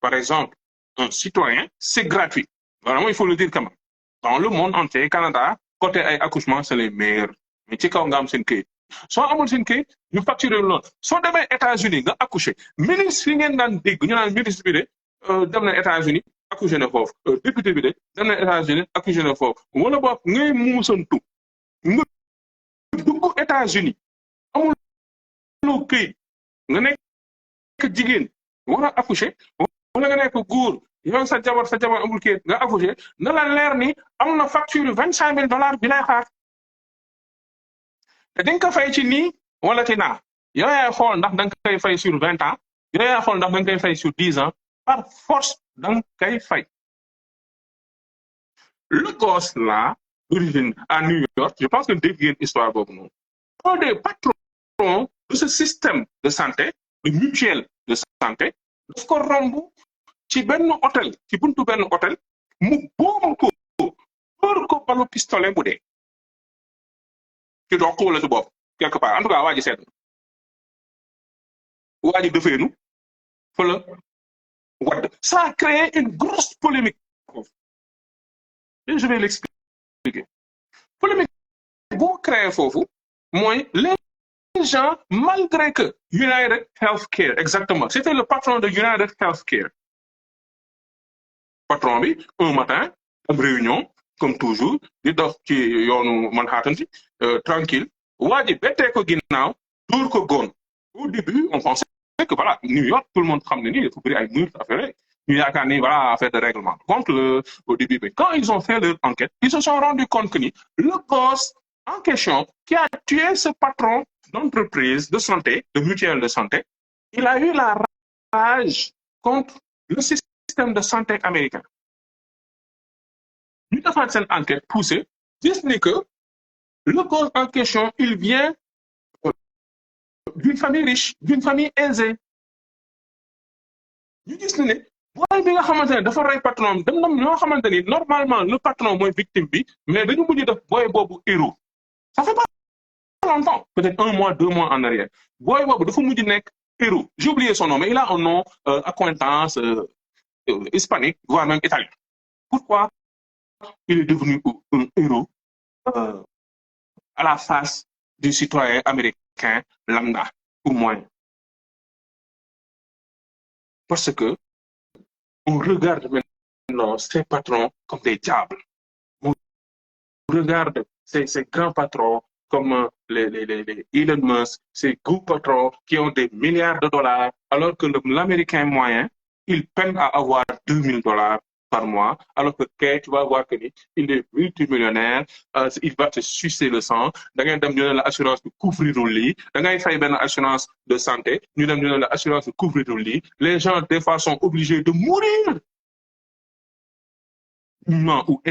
par exemple un citoyen c'est gratuit vraiment il faut le dire quand même dans le monde entier Canada côté ay accouchement c'est les meilleurs mais ci kaw nga am seen këyit soo amul seen këyit ñu facturer loolu soo demee États-Unis nga accoucher ministre yi ngeen daan dégg ñu naan ministre bi de dem na États-Unis accoucher na foofu député bi de dem na États-Unis accoucher na foofu wala boog ngay muusantu nga dugg États-Unis amul loo këyit nga nekk jigéen war a accoucher wala nga nekk góor yow sa jabar amul kayit nga accouché na la leer ni am na facture $25,000 bi lay xaar te di nga ko fay ci nii wala ci naa yow yaay xool ndax da nga koy fay sur 20 ans yow yaay xool ndax da nga koy fay sur 10 ans par force da nga koy fay. Le gosse là d'origine à New York je pense que dégg ngeen histoire boobu noonu un des patrons de ce système de santé de mutuelle de santé daf ko romb ci benn hôtel ci buntu benn hôtel mu boom ko dóor ko balu pistolet mu dee ci dox wala ci bopp quelque part en tout cas waa ji seet waa ji defeenu fa la wadd ça a créé une grosse polémique et je vais l'expliquer polémique boo créé foofu mooy les gens malgré que United Healthcare exactement c'était le patron de United Healthcare patron bi un matin am réunion comme toujours di dox ci yoonu Manhattan ci tranquille waa ji bettee ko ginnaaw dóor ko góon au début on pensait que voilà New York tout le monde xam ne nii dafa bëri ay meurtres affaire ñu yaakaar ni voilà affaire de règlement de compte au début mais quand ils ont fait leur enquête ils se sont rendus compte que ni le boss en question qui a tué ce patron d'entreprise de santé de mutuelle de santé il a eu la rage contre le système de santé américain ñu defaat seen enquête poussée gis ni que le boss en question il vient d'une famille riche d'une famille aisée ñu gis ne booy bi nga xamante ne dafa rey patron dem na ñoo xamante ni normalement le patron mooy victime bi mais dañu mujj def booy boobu héros ça fait pas longtemps peut-être 1 mois 2 mois en arrière booy boobu dafa mujj nekk héros j'ai oublié son nom mais il a un nom accointance hispanique voire même italien pourquoi il est devenu un héros à la face du citoyen américain lambda ou moins parce que on regarde maintenant ces patrons comme des diables. On regarde ces grands patrons comme les Elon Musk, ces gros patrons qui ont des milliards de dollars, alors que l'Américain moyen, il peine à avoir $2,000 par mois, alors que tu vas voir qu'il est multimillionnaire, il va te sucer le sang, da ngay dem ñu ne la assurance de couvrir le lit, da ngay fay benn assurance de santé, ñu dem ñu ne la assurance de couvrir le lit, les gens des fois sont obligés de mourir ou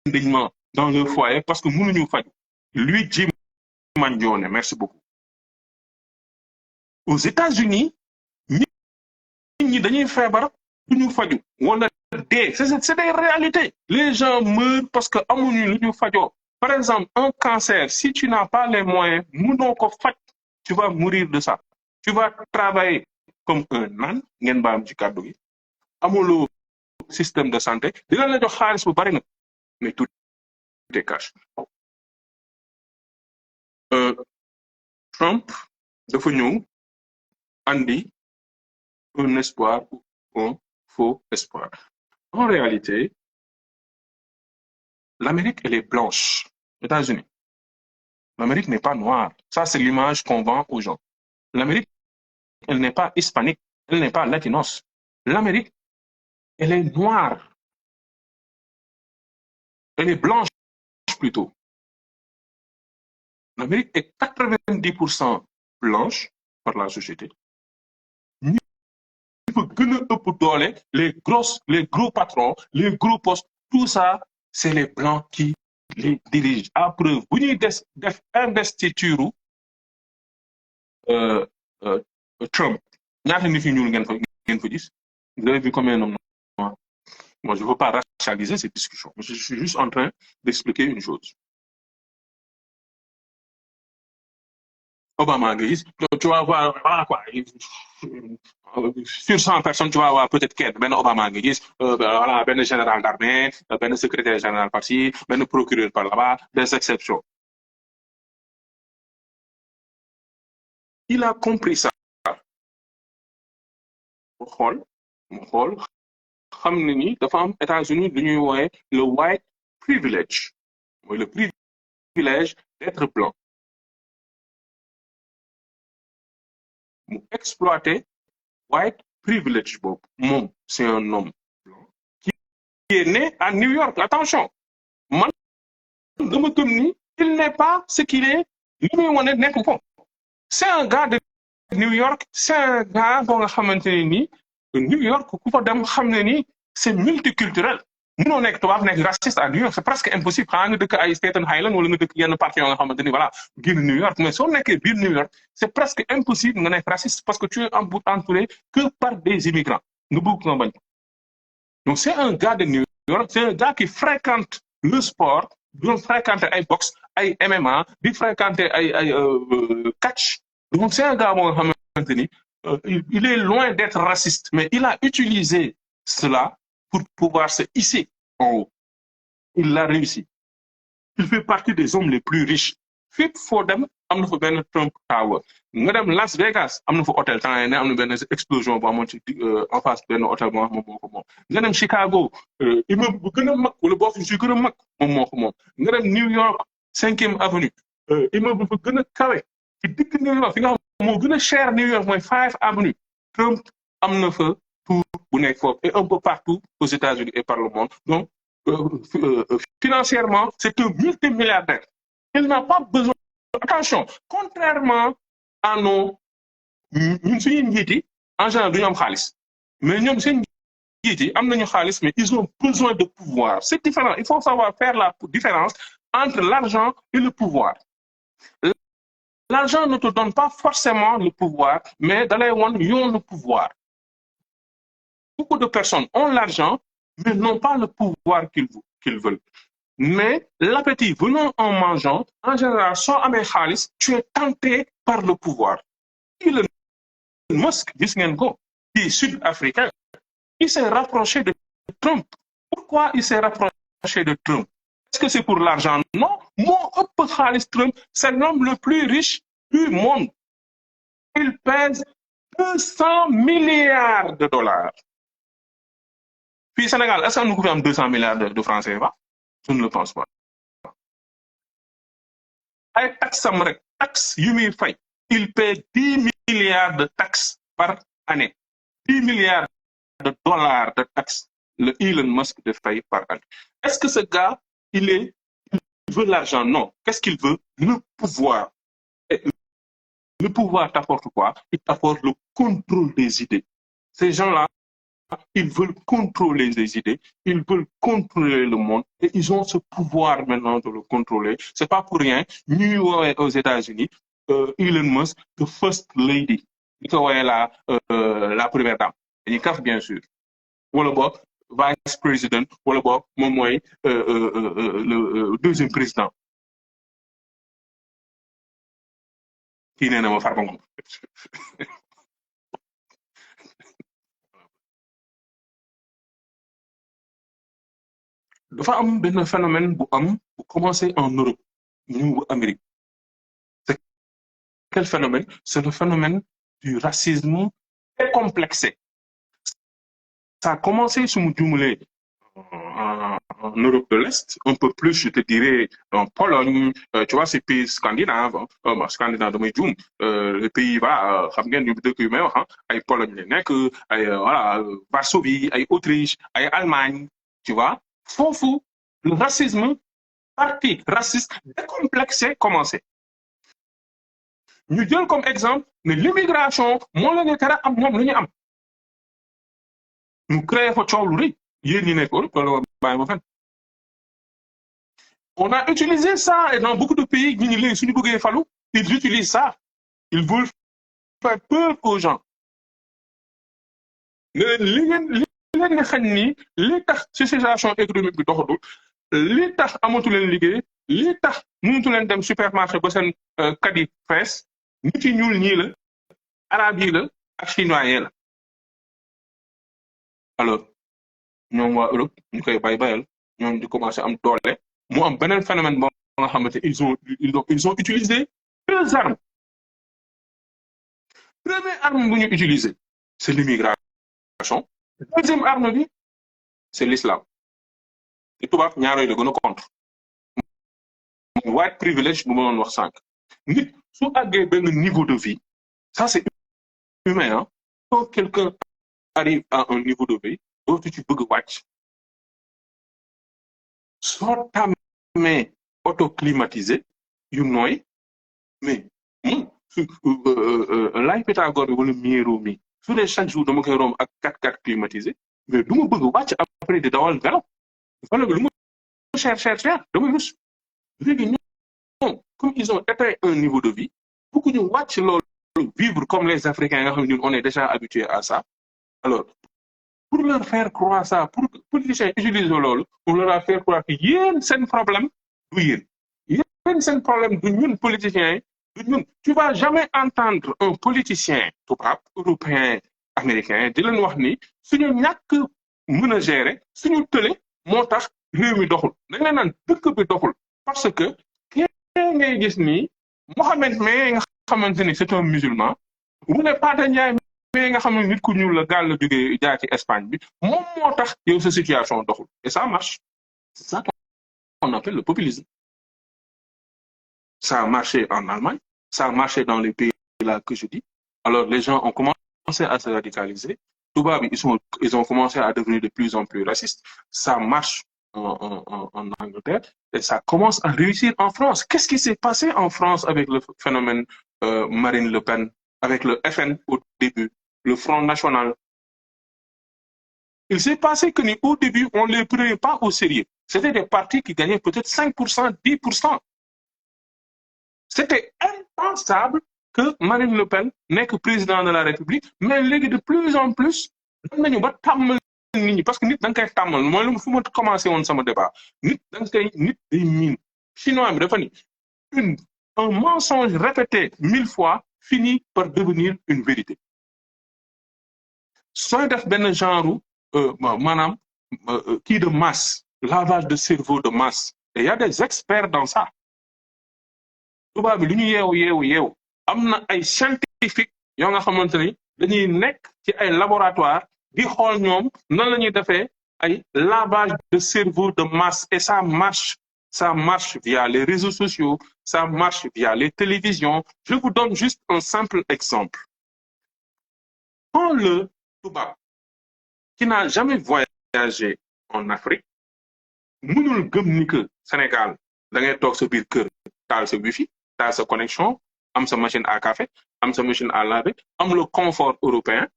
indignement dans leur foyer parce que mënuñu faj lui Jim Mangione merci beaucoup aux États-Unis nit ñi dañuy feebar duñu faju wala dee c'est des réalités les gens meurent parce que amuñu lu ñu fajoo par exemple un cancer si tu n'as pas les moyens mënoo ko faj tu vas mourir de ça tu vas travailler comme un âne ngeen baam ci kàddu gi amuloo système de santé dina la jox xaalis bu bari nag mais tout est cash Trump dafa ñëw andi un espoir ou un faux espoir en réalité l'Amérique elle est blanche États-Unis l'Amérique n'est pas noire ça c'est l'image qu'on vend aux gens l'Amérique elle n'est pas hispanique elle n'est pas latinos l'Amérique elle est noire elle est blanche plutôt l'Amérique est 90% blanche par la société ñi fa gën a ëpp doole les gros patrons les gros postes tout ça c'est les blancs qui les dirigent à preuve bu ñuy def investiture Trump ñaata nit yu ñuul ngeen fa gis vous avez vu combien d'hommes noirs moi je veux pas racialiser cette discussion je suis juste en train d'expliquer une chose Obama nga gis tu vas voir voilà quoi sur 100 personnes tu vas voir peut-être kenn benn Obama nga gis voilà benn général d'armée benn secrétaire général par-ci benn procureur par là-bas des exceptions il a compris ça mu xool xam ne ni dafa am États-Unis lu ñuy woowe le white privilege mooy le privilège d'être blanc mu exploiter white privilege boobu moom c'est un homme blanc est né à New York attention man dama gëm ni il n'est pas ce qu'il est li muy wane nekk ko c'est un gars de New York c'est un gars boo nga xamante ne nii New York ku fa dem xam ne ni c'est multiculturel mënoo nekk tubaab nekk raciste à New York c'est presque impossible xanaa nga dëkk ay Staten Island wala nga dëkk yenn parties yoo nga xamante ni voilà génn New York mais soo nekkee biir New York c'est presque impossible nga nekk raciste parce que tu es entouré que par des immigrants nga bëgg nga bañ donc c'est un gars de New York c'est un gars qui fréquente le sport doon fréquenter ay boxe ay MMA di fréquenter ay catch donc c'est un gars boo nga xamante ni il est loin d'être raciste mais il a utilisé cela pour pouvoir se hisser en haut il l'a réussi il fait partie des hommes les plus riches fépp foo dem am na fa benn Trump Tower nga dem Las Vegas am na fa hôtel temps yii ne am na benn explosion bu amoon ci en face benn hôtel boo xam moom moo ko moom nga dem Chicago immeuble bu gën a mag wala boo xam si gën a mag moom moo ko moom nga dem New York 5e avenue immeuble bu gën a kawe ci digg New York fi nga xam moo gën a cher New York mooy 5th avenue Trump am na fa tour bu nekk foofu et un peu partout aux États-Unis et par le monde donc financièrement c'est un multimilliardaire il n'a pas besoin attention contrairement à nos ñun suñuy njiit yi en général duñu am xaalis mais ñoom seen njiit yi am nañu xaalis mais ils ont besoin de pouvoir c'est différent il faut savoir faire la différence entre l'argent et le pouvoir l'argent ne te donne pas forcément le pouvoir mais dalay won yoon le pouvoir beaucoup de personnes ont l'argent mais n'ont pas le pouvoir qu'ils veulent mais l'appétit venant en mangeant en général soo amee xaalis tu es tenté par le pouvoir Elon Musk gis ngeen ko qui est sud-africain il s'est rapproché de Trump pourquoi il s'est rapproché de Trump est-ce que c'est pour l'argent non moo ëpp xaalis Trump c'est l'homme le plus riche du monde il pèse 200 milliards de dollars fii Sénégal est-ce que am na ku fi am 200 milliards de francs CFA je ne le pense pas ay taxes am rek taxes yu muy fay il paie 10 milliards de taxes par année 10 milliards de dollars de taxes le Elon Musk de fay par année est-ce que ce gars il veut l'argent non qu'est-ce qu'il veut le pouvoir et le pouvoir t'apporte quoi il t'apporte le contrôle des idées ces gens-là ils veulent contrôler les idées, ils veulent contrôler le monde et ils ont ce pouvoir maintenant de le contrôler. C'est pas pour rien. Nous, aux États-Unis, Elon Musk, the first lady, la première dame. Et bien sûr. Wala boog vice président, wala boog moom mooy le deuxième président. Kii nee na ma Farba Ngom. dafa am benn phénomène bu commencé en Europe ñëw Amérique c'est quel phénomène c'est le phénomène du racisme décomplexé ça a commencé su mu jumulee en Europe de l'Est un peu plus je te dirais en Pologne tu vois ces pays scandinaves scandinaves damay juum les pays va xam ngeen ñu dëkk yu may wax ay Pologne la nekk ay voilà Varsovie ay Autriche ay Allemagne tu vois foofu le racisme parti raciste décomplexé commencé ñu jël comme exemple ne l'immigration moo la ñu tere am ñoom lu ñu am ñu créé fa coow lu rëy yéen ñi nekk Europe loolu bàyyi ma fen on a utilisé ça et dans beaucoup de pays ñu ngi léegi suñu bëggee falu ils utilisent ça ils veulent faire peur aux gens li leen nga xam ni li tax situation économique bi doxatul li tax amatu leen liggéey li tax mënatu leen dem supermarché ba seen kat yi fees nit yi ñuul ñii la arab yi la ak chinois yi la alors ñoom waa Europe ñu koy bayal ñoom di commencé am doole mu am beneen phénomène boo nga xamante ils ont utilisé deux armes première arme bu ñu utilisé c'est l'immigration deuxième arme bi c'est l'islam te tubaab ñaar yooyu la gën a contre white privilege bu ma doon wax sànq nit su àggee benn niveau de vie ça c'est humain hein quand quelqu'un arrive à un niveau de vie dootu ci bëgg wàcc soo tàmmee auto climatisé yu nooy mais laay Pythagore bi wala miero mi su dee chaque jour dama koy romb ak 4x4 climatisé mais du ma bëgg wàcc après di dawal vélo bi lu mu cher damay rus léegi ñoom comme ils ont atteint un niveau de vie pour que ñu wàcc loolu vivre comme les Africains nga xam ne ñun on est déjà habitués à ça alors pour leur faire croire ça pour que politiciens utiliser loolu on leur a fait croire que yéen seen problème du yéen seen problème du ñun politiciens yi du ñun tu vas jamais entendre un politicien tubaab européen américain di leen wax ni suñu ñàkk mën a gérer suñu tële moo tax réew mi doxul dañ leen naan dëkk bi doxul parce que kii ngay gis nii Mohamed mais nga xamante ni c'est un musulman wala Pata Ndiaye mais nga xam ne nit ku ñuul la gaal la jógee jaar ci Espagne bi moom moo tax yow sa situation doxul et ça marche c'est ça qu'on appelle le populisme ça a marché en Allemagne ça a marché dans les pays là que je dis alors les gens ont commencé à se radicaliser tubaab bi ils ont commencé à devenir de plus en plus racistes ça marche en Angleterre et ça commence à réussir en France qu'est-ce qui s'est passé en France avec le phénomène Marine Le Pen avec le FN au début le Front National il s'est passé que au début on les prenait pas au sérieux c'était des partis qui gagnaient peut-être 5%, 10%. C'était impensable que Marine Le Pen nekk président de la République mais léegi de plus en plus dem nañu ba tàmmal nit ñi parce que nit da nga koy tàmmal mooy lu fu ma commencé woon sama débat nit da nga koy nit day miin chinois bi dafa ni un mensonge répété 1000 fois finit par devenir une vérité sooy def benn genre maanaam kii de masse lavage de cerveau de masse et il y a des experts dans ça tubaab bi lu ñu yeewu am na ay scientifique yoo nga xamante ni dañuy nekk ci ay laboratoire di xool ñoom nan la ñuy defee ay lavage de cerveau de masse et ça marche via les réseaux sociaux ça marche via les télévisions je vous donne juste un simple exemple quand le tubaab qui n'a jamais voyagé en Afrique mënul gëm ni que Sénégal da ngay toog sa biir kër taal sa wifi taal sa connexion am sa machine à café am sa machine à laver am le confort européen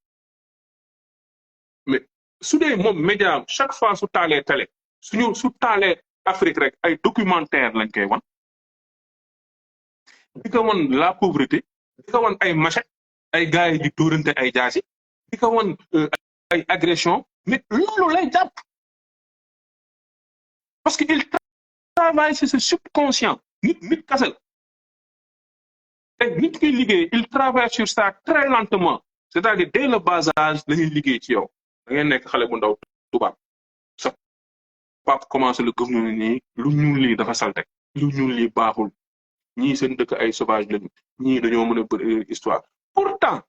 mais su dee moom média chaque fois su taalee télé su taalee Afrique rek ay documentaire lañ koy wan di ko wan la pauvreté di ko wan ay machette ay gars yi di dóorante ay jaasi di ko wan ay agression mais loolu lay jàpp parce que il travaille sur ce subconscient nit kase la te nit ki liggéey il travaille sur ça très lentement c'est-à-dire dès le bas âge lañuy liggéey ci yow da ngay nekk xale bu ndaw tubaab sa pap commencé le gëm nii lu ñuul lii dafa salte lu ñuul lii baaxul ñii seen dëkk ay sauvage lañu ñii dañoo mën a bëri histoire pourtant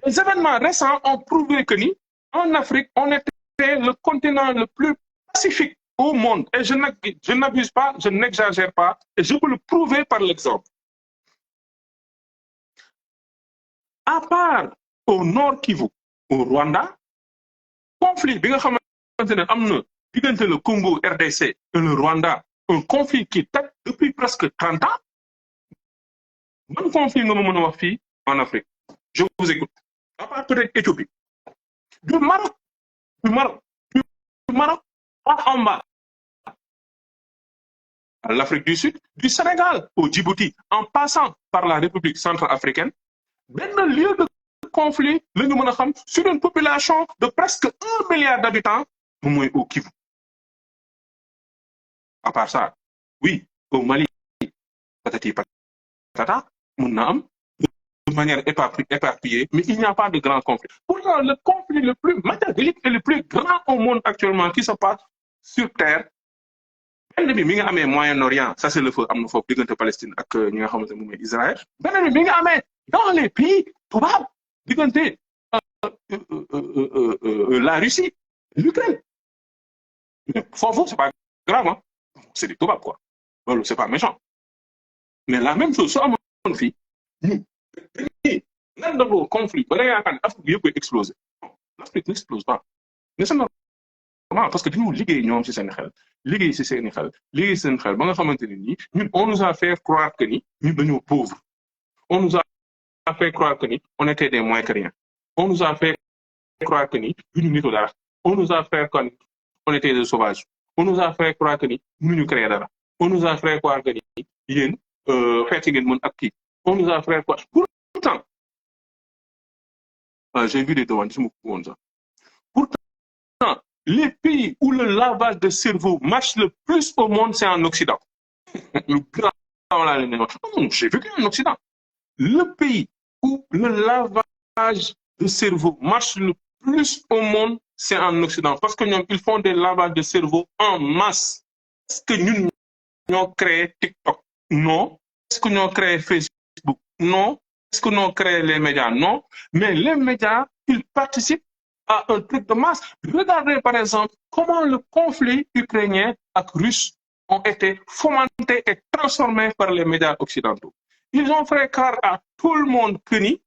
les événements récents ont prouvé que ni en Afrique on était le continent le plus pacifique au monde et je n'abuse pas je n'exagère pas et je peux le prouver par l'exemple à part au nord Kivu au Rwanda conflit bi nga xamante ne am na diggante le Congo RDC et le Rwanda un conflit qui date depuis presque 30 ans ban conflit nga ma mën a wax fii en Afrique je vous écoute à part peut-être Éthiopie du Maroc en bas à l'Afrique du Sud du Sénégal au Djibouti en passant par la République centrafricaine benn lieu de conflit la ñu mën a xam sur une population de presque 1 milliard d'habitants moom mooy au Kivu à part ça oui au Mali patati patata mën na am de manière éparpillée mais il n'y a pas de grand conflit pourtant le conflit le plus matériel et le plus grand au monde actuellement qui se passe sur terre benn bi mi nga amee Moyen-Orient ça c'est le feu am na foofu diggante Palestine ak ñi nga xamante ne moom mooy Israël benn bi mi nga amee dans les pays tubaab diggante la Russie l'Ukraine foofu c'est pas grave hein c'est du tubaab quoi loolu c'est pas méchant mais la même chose su amoon fii ñu nan la conflit ba da nga yaakaar ne Afrique bi yëpp koy explosé l'Afrique n'explose pas. Mais c'est normal parce que dañoo liggéey ñoom ci seen xel liggéey ci seen xel liggéey ci seen xel ba nga xamante ne nii ñun on nous a fait croire que ni ñun dañoo pauvre on nous a fait croire que ni on était des moins que rien on nous a fait croire que ni duñu nitu dara on nous a fait croire que on était des sauvages on nous a fait croire que ni mënuñu créer dara on nous a fait croire que ni yéen xeeti ngeen mën ak kii on nous a fait croire pourtant j'ai vu des demandes su ma ko woon sax pourtant les pays où le lavage de cerveau marche le plus au monde, c'est en Occident. Le grand, j'ai vécu en Occident. Le pays où le lavage de cerveau marche le plus au monde, c'est en Occident. Parce qu'ils font des lavages de cerveau en masse. Est-ce que nous avons créé TikTok? Non. Est-ce que nous avons créé Facebook? Non. Est-ce que nous avons créé les médias? Non. Mais les médias, ils participent à un truc de masse. Regardez par exemple comment le conflit ukrainien avec russe ont été fomentés et transformés par les médias occidentaux. Ils ont fait croire à tout le monde que ni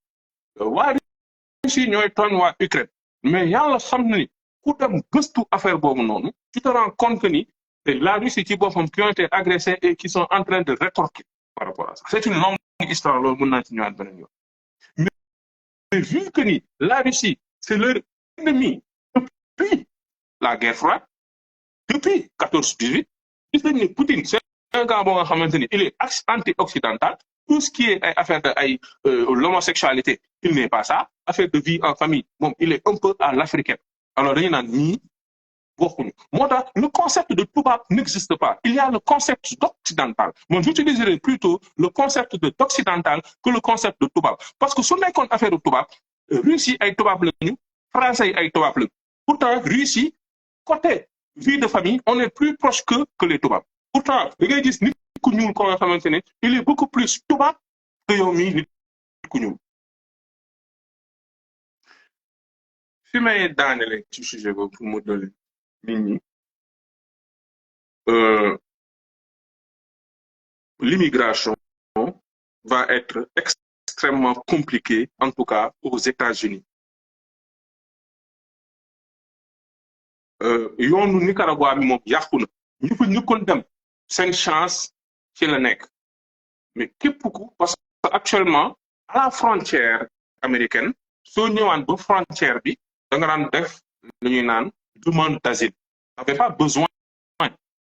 waa Russie ñooy tooñ waa Ukraine mais yàlla xam ni ku dem gëstu affaire boobu noonu tu te rends compte que ni la Russie ci boppam qui ont été agressés et qui sont en train de rétorquer par rapport à ça. C'est une longue histoire loolu mën naa ci ñëwaat beneen yoon mais vu que ni la Russie c'est leur ennemi depuis la guerre froide, depuis 14-18, Poutine, c'est un gars bon, il est anti-occidental. Tout ce qui est affaire de l'homosexualité, il n'est pas ça. Affaire de vie en famille, bon, il est un peu à l'africaine. Alors, il y en a ni beaucoup. Le concept de Toubab n'existe pas. Il y a le concept d'occidental. Moi, j'utiliserais plutôt le concept d'occidental que le concept de Toubab. Parce que si on a affaire de Toubab, Russie est Toubab, Français est Toubab. Pourtant, Russie, côté vie de famille, on est plus proche que les Toubab. Pourtant, il est beaucoup plus Toubab que Yomi Nikunyul. Si je dans les sujets pour me donner, l'immigration va être extrêmement compliquée, en tout cas aux États-Unis. yoonu Nicaragua bi moom yàqu na ñu fa ñëkkoon dem seen chance ci la nekk mais képp ku parce que actuellement à la frontière américaine soo ñëwaan ba frontière bi da nga daan def lu ñuy naan demande d'asile n'avait pas besoin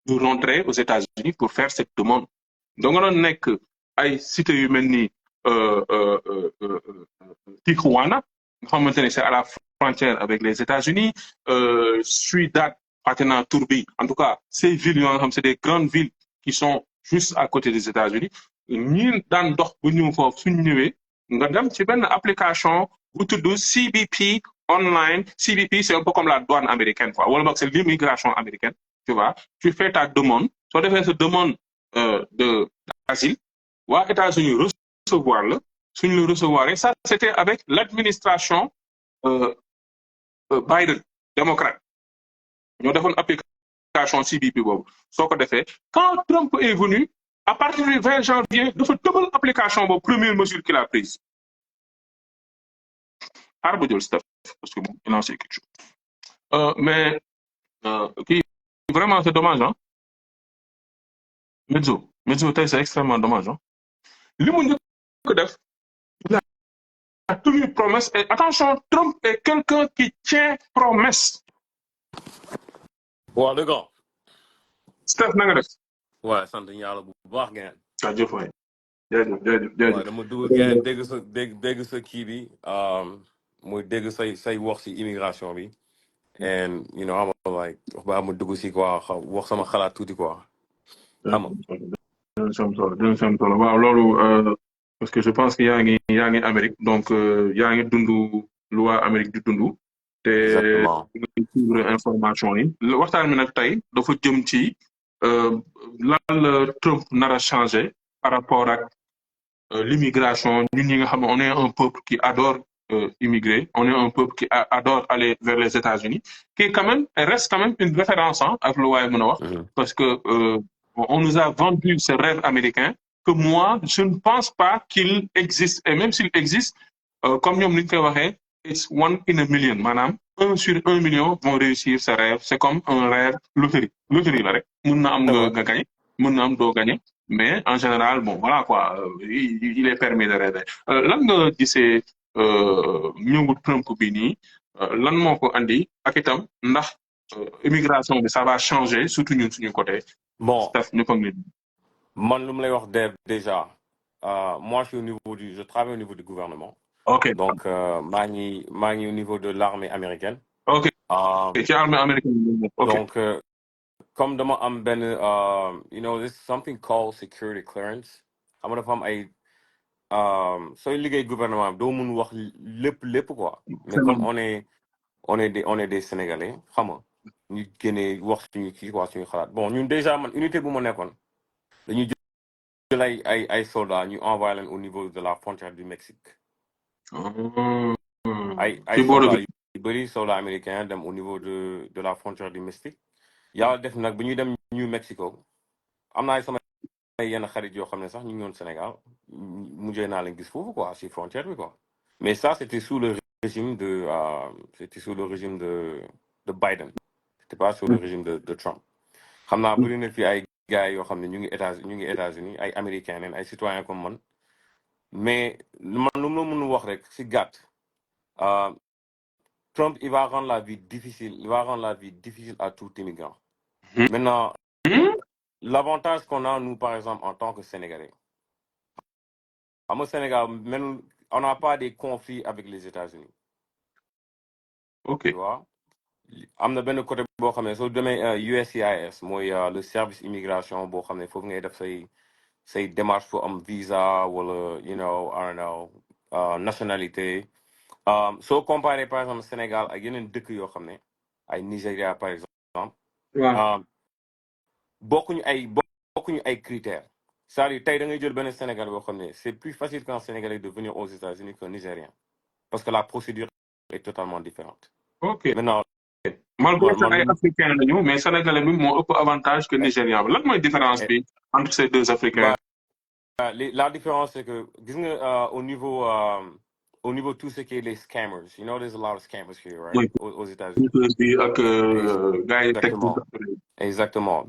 de rentrer aux États-Unis pour faire cette demande da nga doon nekk ay cité yu mel ni Tijuana nga xamante ne c'est à la frontière avec les États-Unis, Ciudad, Patena, Turbi, en tout cas, ces villes, c'est des grandes villes qui sont juste à côté des États-Unis. Nous, dans une application, de CBP online. CBP, c'est un peu comme la douane américaine, quoi. Ou alors, c'est l'immigration américaine, tu vois. Tu fais ta demande, tu fais cette demande d'asile, ou aux États-Unis recevoir le, si nous le recevoir, et ça, c'était avec l'administration Biden, démocrate. Nous avons une application CBP. Quand Trump est venu, à partir du 20 janvier, il faut double application pour la première mesure qu'il a prise. Parce que il en sait quelque chose. Mais vraiment, c'est dommage. Hein? Mezzo, c'est extrêmement dommage. Hein? Il a tenu promesse. Et attention, Trump est quelqu'un qui tient promesse. Ouais, le gars. Steph, na nga def. Ouais, sant yàlla bu baax ngeen. Jaajëf waay. Jaajëf. Ouais, dama dugg ngeen dégg sa kii bi muy dégg say wax si immigration bi. And you know, I'm like ba ma dugg si quoi wax sama xalaat tuuti quoi. Xam nga. dina sam solo waaw loolu parce que je pense que yaa ngi Amérique donc yaa ngi dund lu waa Amérique di dund te nga suivre information yi waxtaan mi nag tey dafa jëm ci lan la Trump nar a changé par rapport ak l'immigration ñun ñi nga xam ne on est un peuple qui adore immigrer on est un peuple qui adore aller vers les États-Unis qui quand même reste quand même une référence ak lu waaye mën a wax parce que on nous a vendu ce rêve américain que moi, je ne pense pas qu'il existe. Et même s'il existe, comme nous l'avons dit, it's one in a million maanaam 1 sur 1 million vont réussir ce rêve c'est comme un rêve loterie la rek mën na am c'est nga vrai. nga gagné mën na am doo gagné mais en général bon voilà quoi il est permis de rêver lan nga gisee ñëwu Trump bi nii lan moo ko andi ak itam ndax immigration bi ça va changer surtout ñun suñu côté Bon, Steph ñu ko ngi man lu mu lay wax déjà, moi je suis je travaille au niveau du gouvernement. ok Donc, maa ngi au niveau de l'armée américaine. ok Euh, ci armée américaine ok donc, comme dama am benn, you know, there's something called security clearance. xam nga dafa am ay, sooy liggéey gouvernement bi doo mun wax lépp quoi. Mais c'est comme normal on est des Sénégalais, xam nga ñu génnee wax suñu kii quoi suñu xalaat. Bon, ñun déjà man unité bu ma nekkoon dañuy jël ay soldats ñu envoyé leen au niveau de la frontière du Mexique. Ay ci booru bi soldats yu bëri soldats américains dem au niveau de la frontière du Mexique. yàlla def nag bu ñuy dem New Mexico am na ay sama yenn xarit yoo xam ne sax ñu ngi woon Sénégal mujjee naa leen gis foofu quoi si frontière bi quoi. Mais ça c'était sous le régime c'était sous le régime de Biden. C'était pas sous le régime de Trump. xam naa bëri na fi ay gars yoo xam ne ñu ngi États-Unis ay américains neen ay citoyens comme man mais man lu ma mën wax rek si gàtt Trump il va rendre la vie difficile il va rendre la vie difficile à tout immigrant. Maintenant l'avantage qu'on a nous par exemple en tant que Sénégalais am na Sénégal même on n'a pas des conflits avec les États-Unis. ok Tu vois am na benn côté boo xam ne soo demee USCIS mooy le service immigration boo xam ne foofu ngay def say démarche pour am visa wala you know I don't know nationalité. Soo comparé par exemple Sénégal ak yeneen dëkk yoo xam ne ay Nigéria par exemple waaw bokkuñu ay critères c'est-à-dire tey da ngay jël benn Sénégal boo xam ne c'est plus facile qu'un Sénégalais de venir aux États-Unis qu'un Nigérien parce que la procédure est totalement différente. ok Maintenant malgré que ay man africain lañu mais sénégalais bi moo ëpp avantage que nigérian bi lan mooy différence bi entre ces deux africains. la différence c'est que gis nga au niveau tout ce qui est les scammers you know there's a lot of scammers here right oui aux États-Unis. bi ak gars yi teg Exactement.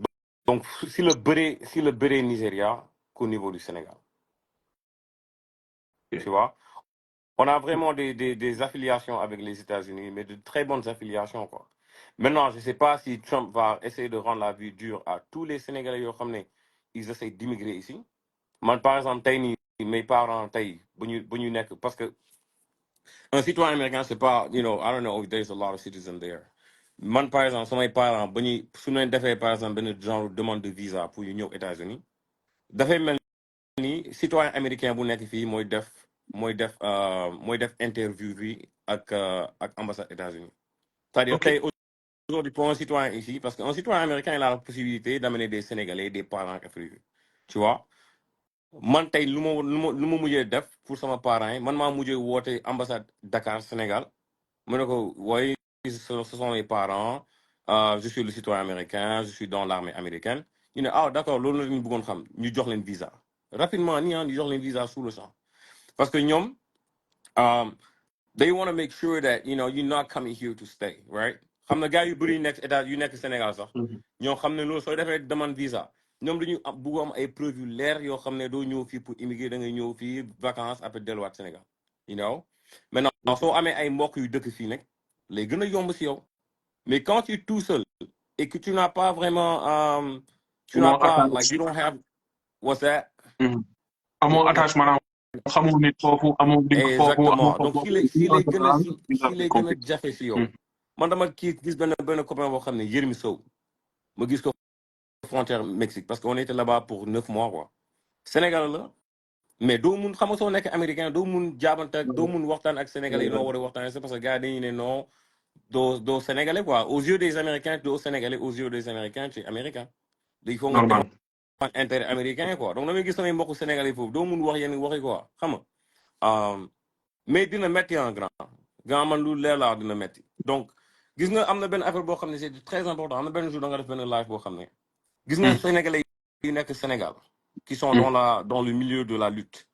Donc si le bëree Nigeria qu'au niveau du Sénégal. Tu vois on a vraiment des affiliations avec les États-Unis mais de très bonnes affiliations quoi. Maintenant je sais pas si Trump va essayer de rendre la vie dure à tous les Sénégalais yoo xam ne ils essaient d'immigrer ici. Man par exemple tey nii mes parents tey bu ñu nekk parce que un citoyen américain c'est pas you know I don't know there's a lot of citizens there. Man par exemple samay parents ba ñuy su ñu leen defee par exemple benn genre demande de visa pour ñu ñëw États-Unis dafay mel ni citoyen américain bu nekk fii mooy def interview bi ak ambassade États-Unis. C'est-à-dire ok tey aujourd'hui pour un citoyen ici parce qu'un citoyen américain il a la possibilité d'amener des Sénégalais des parents africains. Tu vois man tey lu ma mujjee def pour sama parents yi man maa mujjee woote ambassade Dakar Sénégal mu ne ko wooy ce sont mes parents je suis le citoyen américain je suis dans l'armée américaine ñu ne ah d'accord loolu la ñu bëggoon xam ñu jox leen visa rapidement nii ñu jox leen visa sous le champ parce que ñoom they want to make sure that you know you're not coming here to stay right xam na gars yu bëri yu nekk Sénégal sax ñoo xam ne loolu sooy defee demande visa ñoom dañu bugg am ay preuve yu leer yoo xam ne doo ñëw fii pour immigrer da ngay ñëw fii vacances après delluwaat Sénégal you know maintenant soo amee ay mbokk yu dëkk fii nag lay gën a yomb si yow mais quand tu es tout seul et que tu n'as pas vraiment tu n'as pas like you don't have what's that amoo attachement xamoo nit foofu amoo link foofu amoo exactement donc fii lay gën a jafe si yow man dama gis benn copain boo xam ne Yérim Sow ma gis ko frontière Mexique parce qu'on était là-bas pour 9 mois quoi Sénégal la mais doo mun xam nga soo nekk américain doo mun jaabante doo mun waxtaan ak sénégalais yi noo war a waxtaan c'est parce que gars yi dañuy ne non doo sénégalais quoi aux yeux des américains doo sénégalais aux yeux des américains tu es américain il faut nga défendre intérêt américain quoi donc damay gis samay mbokku sénégalais foofu doo mun wax yenn waxi quoi xam nga mais dina metti en grand man lu leer laa dina metti donc gis nga am na benn affaire boo xam ne c'est très important am na benn jour da nga def benn live boo xam ne gis nga sénégalais yi nekk Sénégal qui sont dans le milieu de la lutte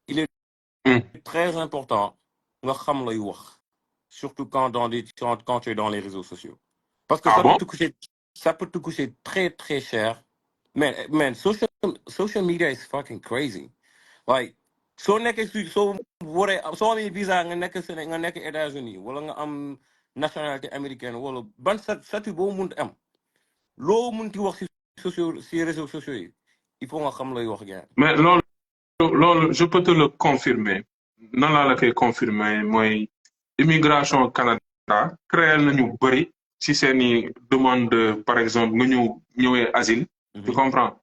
il est très important nga xam lay wax surtout quand tu es dans les réseaux sociaux. Parce que Ah bon? ça peut te coûter très, très cher. Man, social media is fucking crazy. Like, soo nekkee soo amee visa nga nekk États-Unis wala nga am nationalité américaine wala ban statut boo mun am loo munti wax si réseaux sociaux yi il faut nga xam lay wax gars. Mais je peux te le confirmer. Non la koy confirmer mooy immigration Canada créé nañu bëri si seeni demande par exemple nga ñëwee asile. Tu comprends?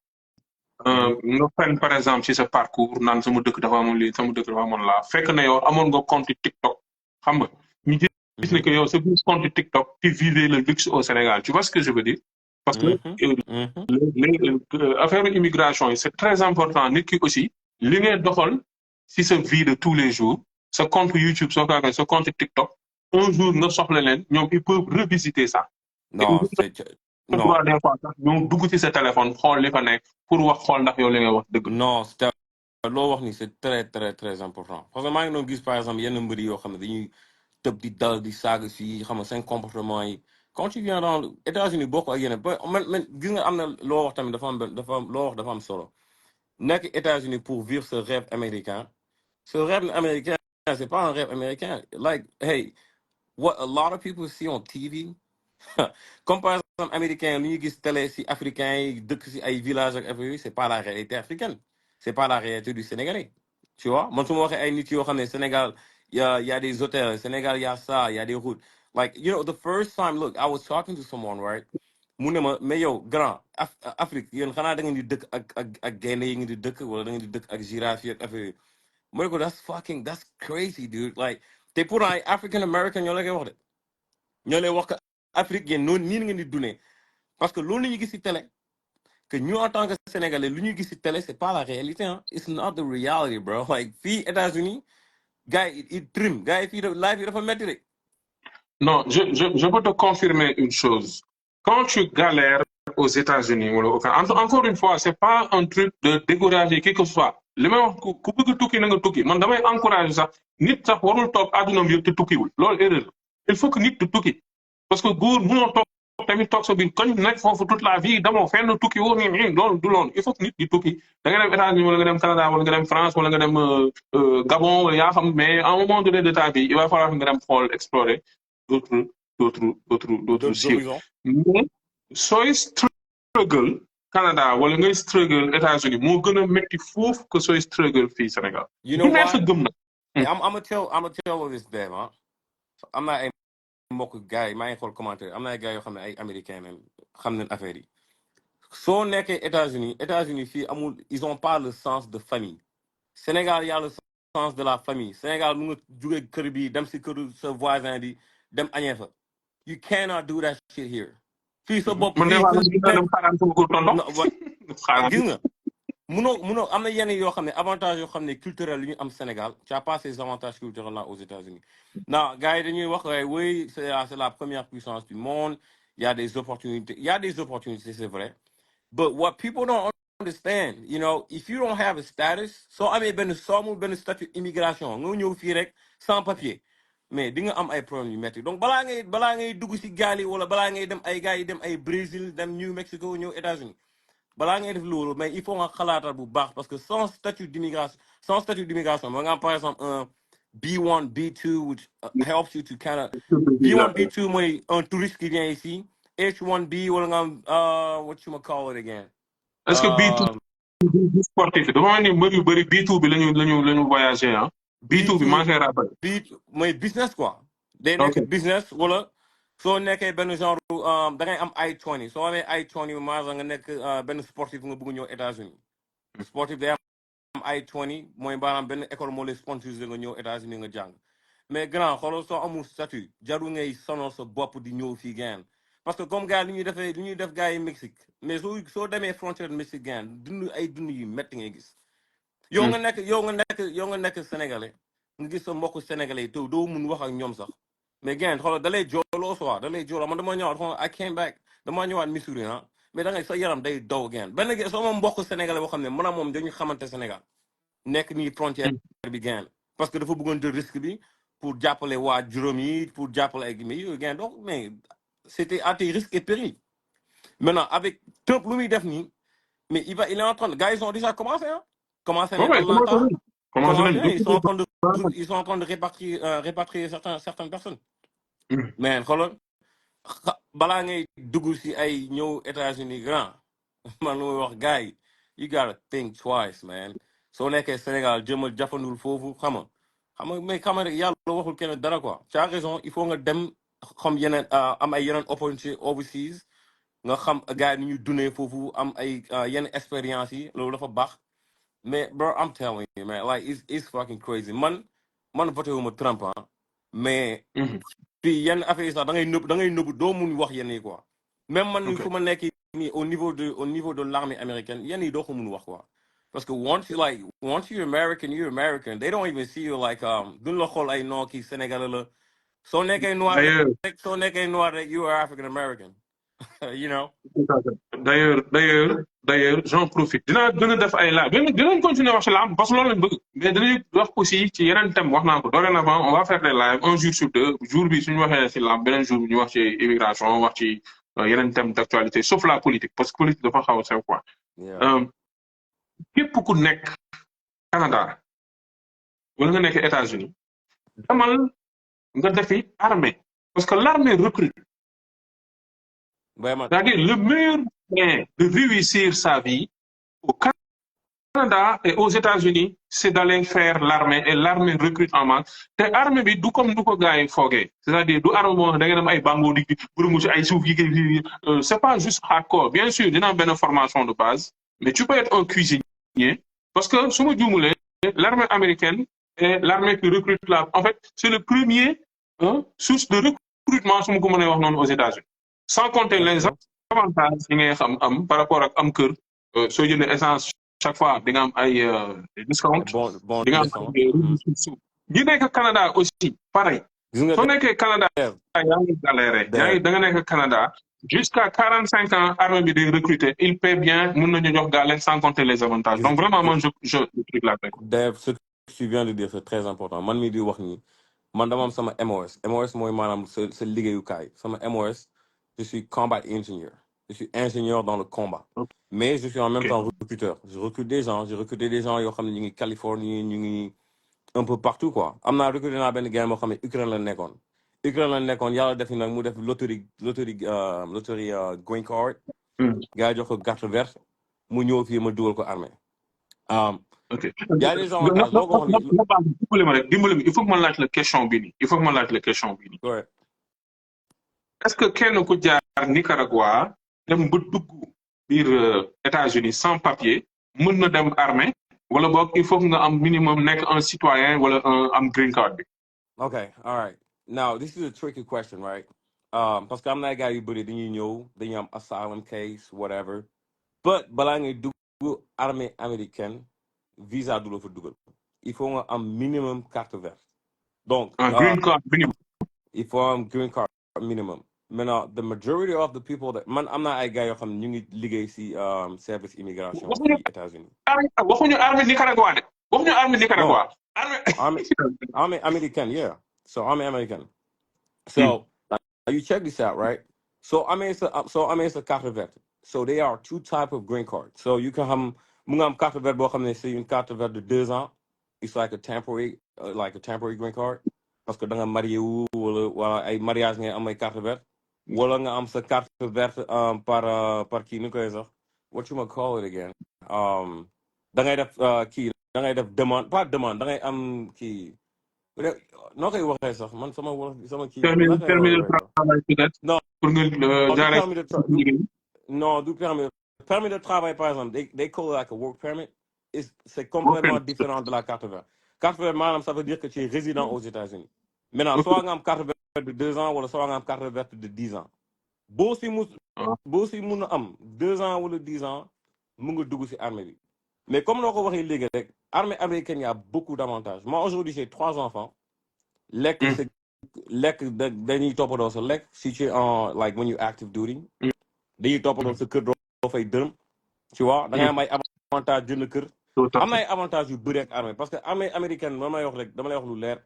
Nga fen par exemple ci sa parcours naan sama dëkk dafa amoon lii sama dëkk dafa amoon laa fekk na yow amoon nga compte TikTok xam nga ñu gis ne que yow sa biir compte TikTok tu vivais le luxe au Sénégal tu vois ce que je veux dire parce que affaire immigration yi c'est très important nit ki aussi li ngay doxal si sa vie de tous les jours sa compte YouTube soo ko sa compte TikTok un jour nga soxla leen ñoom ils peuvent revisiter ça. Non, non droit des fois sax ñoom dugg ci sa téléphone xool li fa nekk pour wax xool ndax yow li ngay wax dëgg. non loo wax ni c'est très très très important parce que maa ngi doon gis par exemple yenn mbëri yoo xam ne dañuy tëb di dal di saaga fii xam nga seen comportement yi quand tu viens dans États-Unis bokk ak yeneen ba man gis nga am na loo wax tamit dafa am solo nekk États-Unis pour vivre ce rêve américain c'est pas un rêve américain like hey what a lot of people see on TV comme par exemple américain lu ñu gis télé si africain yi dëkk si ay villages ak affaire yi c'est pas la réalité africaine c'est pas la réalité du Sénégalais tu vois man su ma waxee ay nit yoo xam ne Sénégal y a des hôtels Sénégal y a ça y a des routes like you know the first time look I was talking to someone right mu ne ma mais yow grand Afrique yéen xanaa da ngeen di dëkk ak gaynde yi ngeen di dëkk wala da ngeen di dëkk ak girafe yi ak affaire yi mu ne ko that's crazy dude like te pourtant ay African American ñoo la koy wax de ñoo lay wax que Afrique yéen noonu nii ngeen di dundee parce que loolu la ñuy gis ci télé que ñu en tant que sénégalais lu ñuy gis ci télé c'est pas la réalité hein it's not the reality bro like fii États-Unis gars yi il trim gars yi fii life yi dafa métti de. Non, je peux te confirmer une chose. Quand tu galères aux États-Unis, encore une fois, c'est pas un truc de décourager qui que ce soit. li may wax ku bëgg tukki na nga tukki man damay encourager sax nit sax warul toog àddunam yëpp te tukkiwul loolu erreur il faut que nit di tukki parce que góor mënoo toog tamit toog sa biir koñ nekk foofu toute la vie damoo fenn tukki woo loolu du loolu il faut que nit di tukki da nga dem États-Unis wala nga dem Canada wala nga dem France wala nga dem Gabon wala yaa xam mais à un moment donné de ta vie il va falloir nga dem xool explorer d'autres cieux. Mais sooy struggle Canada wala ngay struggle États-Unis moo gën a métti foofu que sooy struggle fii Sénégal. You know why? Gëm na. I'm a tell this them ah. am na ay mbokk gars yi maa ngi xool commentaire am na ay gars yoo xam ne ay américains même xam nañ affaire yi. soo nekkee États-Unis fii amul ils ont pas le sens de famille. Sénégal y a le sens de la famille Sénégal mu nga jóge kër bi dem si kër sa voisin bi dem añee fa. You cannot do that shit here. fii sa bopp fii gis nga munoo am na yenn yoo xam ne avantage yoo xam ne culturel yu ñu am Sénégal tu n'as pas ces avantages culturels là aux États-Unis non gars yi dañuy wax oui c'est la première puissance du monde il y a des opportunités c'est vrai but what people don't understand you know if you don't have a status soo amee benn statut immigration nga ñëw fii rek sans papier mais di nga am ay problèmes yu métti donc balaa ngay dugg si gaal yi wala balaa ngay dem ay gars yi dem ay Brésil dem New Mexico ñëw États-Unis balaa ngay def loolu mais il faut nga xalaatal bu baax parce que sans statut d'immigration ma nga am par exemple un B1 B2 which helps you to kind of B1 B2 mooy un touriste qui vient ici H1B wala nga am what you call it again. est-ce que B2 sportif dafa ni mbër yu bëri B2 bi lañu voyager ah. B2 bi maa ngi koy rappelé. B2 mooy business quoi. day nekk business wala soo nekkee benn genre da ngay am I-20 soo amee I-20 maanaam nga nekk benn sportif nga bëgg ñëw États-Unis sportif day am I-20 mooy maanaam benn école moo lay sponsorisé nga ñëw États-Unis nga jàng mais grand xoolal soo amul statut jarul ngay sonal sa bopp di ñëw fii gain parce que comme gars li ñuy def gars yi Mexique mais soo demee frontière Mexique gain dund yu métti ngay gis. yow nga nekk sénégalais nga gis sa mbokku sénégalais yi te doo mun wax ak ñoom sax mais gain xoolal da lay jooloo soit da lay jooloo man dama ñëwaat xoolal I came back dama ñëwaat Missouri ah mais da ngay sa yaram day daw gain benn soo ma mbokku sénégalais boo xam ne man ak moom dañu xamante Sénégal nekk nii frontière bi gain parce que dafa bëggoon jël risque bi pour jàppale waa juróom yi pour jàppale ay mais yooyu gars donc mais c'était à tes risques et périls maintenant avec Trump lu muy def nii mais il est en train de gars ils ont déjà commencé hein commencé nañ Ouais, Atlanta commencé commencé nañ nañ depuis. ils sont en train de répatrier certaines personnes Mm. mais xoolal balaa ngay dugg si ay ñëw États-Unis grand man lu muy wax gars yi you gotta think twice man soo nekkee Sénégal jëmal jafandul foofu xam nga mais xam nga rek yàlla waxul kenn dara quoi tu as raison il faut nga dem xam yeneen am ay yeneen opportunité overseas nga xam gars yi ni ñuy dundee foofu am ay yenn expérience yi loolu dafa baax mais bro I'm telling you man like it's fucking crazy man voté wu ma Trump mais Mhm. fii yenn affaire yi sax da ngay nëbb doo mun wax yenn yi quoi même man ni Ok. fu ma nekk nii au niveau de l'armée américaine yenn yi doo ko mun wax quoi parce que once you're American they don't even see you like duñ la xool ay noo kii Sénégalais la soo nekkee noir D'ailleurs, rek soo nekkee noir rek you are African American you know d'ailleurs, j'en profite. Dinaa gën a def ay laaj. Dinañ continuer wax ci lamb parce que loolu lañ bëgg. Mais dinañ wax aussi ci yeneen thème wax naa ko. Dorénavant, on va faire des lives un jour sur deux. Jour bi suñu waxee ci lamb beneen jour bi ñu wax ci immigration wax ci yeneen thème d'actualité sauf la politique parce que politique dafa xaw a sew quoi. yeah Képp ku nekk Canada wala nga nekk États-Unis demal nga defi armée parce que l'armée recrute. vraiment C'est-à-dire le meilleur moyen de réussir sa vie au Canada et aux États-Unis, c'est d'aller faire l'armée et l'armée recrute en masse. Te armée bi du comme nu ko gars yi foogee c'est-à-dire du armée moo da nga dem ay bango di burumu ci ay suuf yi c'est pas juste hardcore bien sûr dina am benn formation de base mais tu peux être un cuisinier parce que su ma juumulee l'armée américaine et l'armée qui recrute là en fait c'est le premier source de recrutement su ma ko mënee wax noonu aux États-Unis sans compter les avantages yi ngay xam am par rapport ak am kër soo jëndee essence chaque fois di nga am ay discount bon di nga am descente ay ressources ñi nekk Canada aussi pareil gis nga soo nekkee Canada yaa ngi galéré da nga nekk Canada jusqu'à 45 ans armée bi di recruter il paie bien mun nañu jox gaale sans compter les avantages donc vraiment man je le truc là Dave ce que tu viens de dire c'est très important man mii di wax nii man dama am sama MOS mooy maanaam sa liggéeyukaay sama MOS je suis combat ingénieur je suis ingénieur dans le combat mais je suis en même temps recruteur je recrute des gens j'ai recruté des gens yoo xam ne ñu ngi Californie ñu ngi un peu partout quoi am naa recruté naa benn gars moo xam ne Ukraine la nekkoon yàlla def nag mu def loterie green card gars yi jox ko carte verte mu ñëw fii ma dugal ko armée ok y a des avantages loo ko wax ni dimbali ma il faut que ma laaj la question bi nii est-ce que kenn ku jaar Nicaragua dem ba dugg biir États-Unis sans papier mën na dem armée wala boog il faut que nga am minimum nekk un citoyen wala am green card bi. Okay, all right. Now this is a tricky question, right? Parce que am na ay gars yu bëri dañuy ñëw dañuy am asylum case whatever but balaa ngay dugg armée américaine visa du la fa dugal il faut nga am minimum carte verte donc green card minimum. il faut am green card minimum maintenant the majority of the people that man am na ay gars yoo xam ne ñu ngi liggéey si service immigration ci États-Unis waxuñu armée Nicaragua de waxuñu armée Nicaragua. armée américaine yeah so armée américaine so you check this out right so amee sa carte verte so there are two types of green cards so you can have mu nga am carte verte boo xam ne c'est une carte verte de 2 ans it's like a temporary green card parce que da nga marié wu wala ay mariage ngay am ay carte verte wala nga am sa carte verte par kii ni koy sax what you ma call it again da ngay def kii da ngay def demande pas demande da ngay am kii noo koy waxee sax man sama kii permis de travail peut-être. non pour nga jaaree non du permis de travail par exemple they call it like a work permit c'est complètement différent de la carte verte maanaam ça veut dire que tu es résident aux États-Unis maintenant soit nga am carte verte de 2 ans wala soit nga am carte verte de 10 ans boo si mun a am 2 ans wala 10 ans mu nga dugg si armée bi mais comme noo ko waxee léegi rek armée américaine y a beaucoup d'avantages moi aujourd'hui j'ai 3 enfants lekk dañuy toppatoo sa lekk si tu es en like when you active duty dañuy toppatoo sa kër doo fay dërëm tu vois da ngay am ay avantage jënd kër am na ay avantages yu bëri ak armée parce que armée américaine dama lay wax lu leer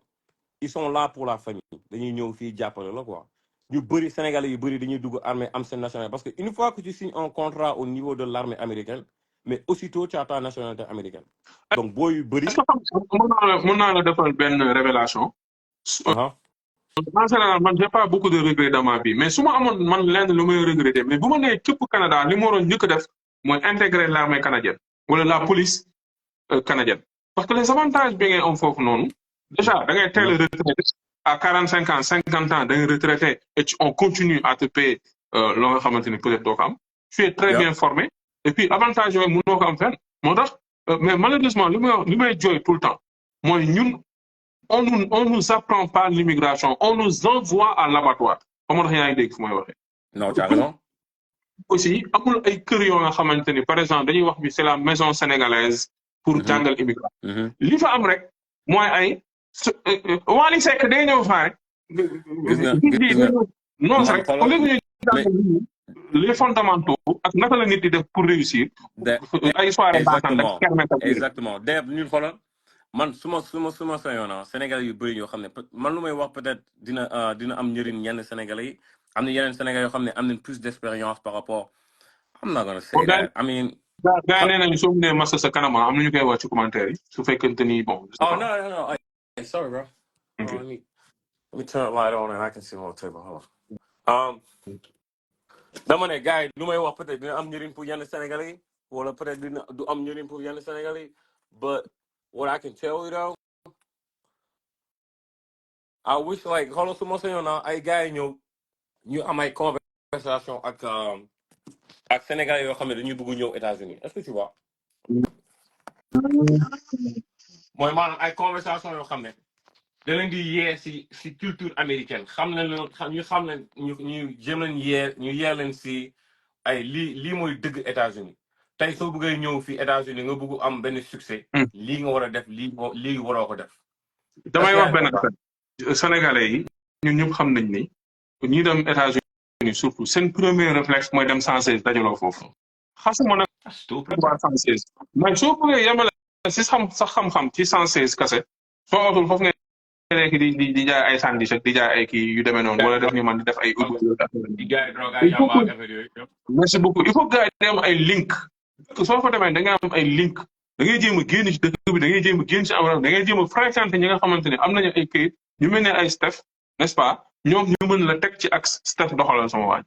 ils sont là pour la famille dañuy ñëw fii jàppale la quoi ñu bëri Sénégalais yu bëri dañuy dugg armée am seen nationalité parce que une fois que tu signes un contrat au niveau de l'armée américaine mais aussitôt tu as ta nationalité américaine donc boo yu est-ce bëri. que mën naa la defal benn révélation Uh-huh. en général man j'ai pas beaucoup de regrets dans ma vie mais su ma amoon man lenn lu may regretter mais bu ma nee képp Canada li ma waroon njëkk a def mooy intégrer l'armée canadienne wala la police canadienne parce que les avantages bi ngay am foofu noonu déjà da ngay teel a retraité à 45 ans 50 ans da ngay retraité et on continue à te payer loo nga xamante ni peut-être doo ko am tu es très Yeah. bien formé et puis avantage yooyu mënoo ko am fenn moo tax mais malheureusement li may jooy tout le temps mooy ñun on nous apprend pas l'immigration on nous envoie à l'abattoir ba moo tax yaa ngi dégg fu may waxee non tu as raison. aussi amul ay kër yoo nga xamante ni par exemple dañuy wax bi c'est la maison sénégalaise pour jàngal immigration li fa am rek mooy ay Wally Seck day ñëw fa rek gis nga noos man rek au lieu que ñu jàngal les fondamentaux ak naka la nit di def pour réussir ay soirée baaxaan ak kermesse ak exactement d'ailleurs ñun xoolal man su ma sañoon Sénégalais yu bëri yoo xam ne man lu may wax peut-être dina am njëriñ yenn Sénégalais yi am na yeneen Sénégalais yoo xam ne am nañ plus d'expérience par rapport I'm not gonna say that I mean gaa nee nañu soo mënee massa sa kanam am na ñu koy wax ci commentaire yi su fekkente ni bon oh no hey, sorry bro let me turn the light on and I can see more table hold on dama ne gars yi lu may wax peut-être dina am njëriñ pour yenn Sénégalais yi wala peut-être dina du am njëriñ pour yenn Sénégalais yi but what I can tell you though I wish like xoolal su ma sañoon ay gars yi ñëw ñu am ay conversation ak Sénégalais yoo xam ne dañuy bëgg ñëw États-Unis est-ce que tu vois mooy maanaam ay conversation yoo xam ne da leen di yee si culture américaine xam leen ñu jéem leen yee leen si ay lii mooy dëgg États-Unis tey soo bëggee ñëw fii États-Unis nga bëgg am benn succès lii nga war a def lii waroo ko def damay wax benn affaire Sénégalais yi ñun ñëpp xam nañ ni ñi dem États-Unis surtout seen premier réflexe mooy dem 116 dajaloo foofu xasuma nag waa 116 mais soo bëggee yemale si sax xam-xam ci 116 kase soo otul foofu nga nekk di jaay ay sandwich ak di jaay ay kii yu demee noonu wala def ni man di def ay merci beaucoup il faut que gars yi am ay link soo fa demee da ngay am ay link da ngay jéem a génn ci dëkk bi da ngay jéem a génn ci am da ngay jéem a fréquenter ñi nga xamante ne am nañu ay këyit ñu mel ne ay Steph n'est-ce pas ñoom ñu mën la teg ci ak Steph doxalal sama waaj.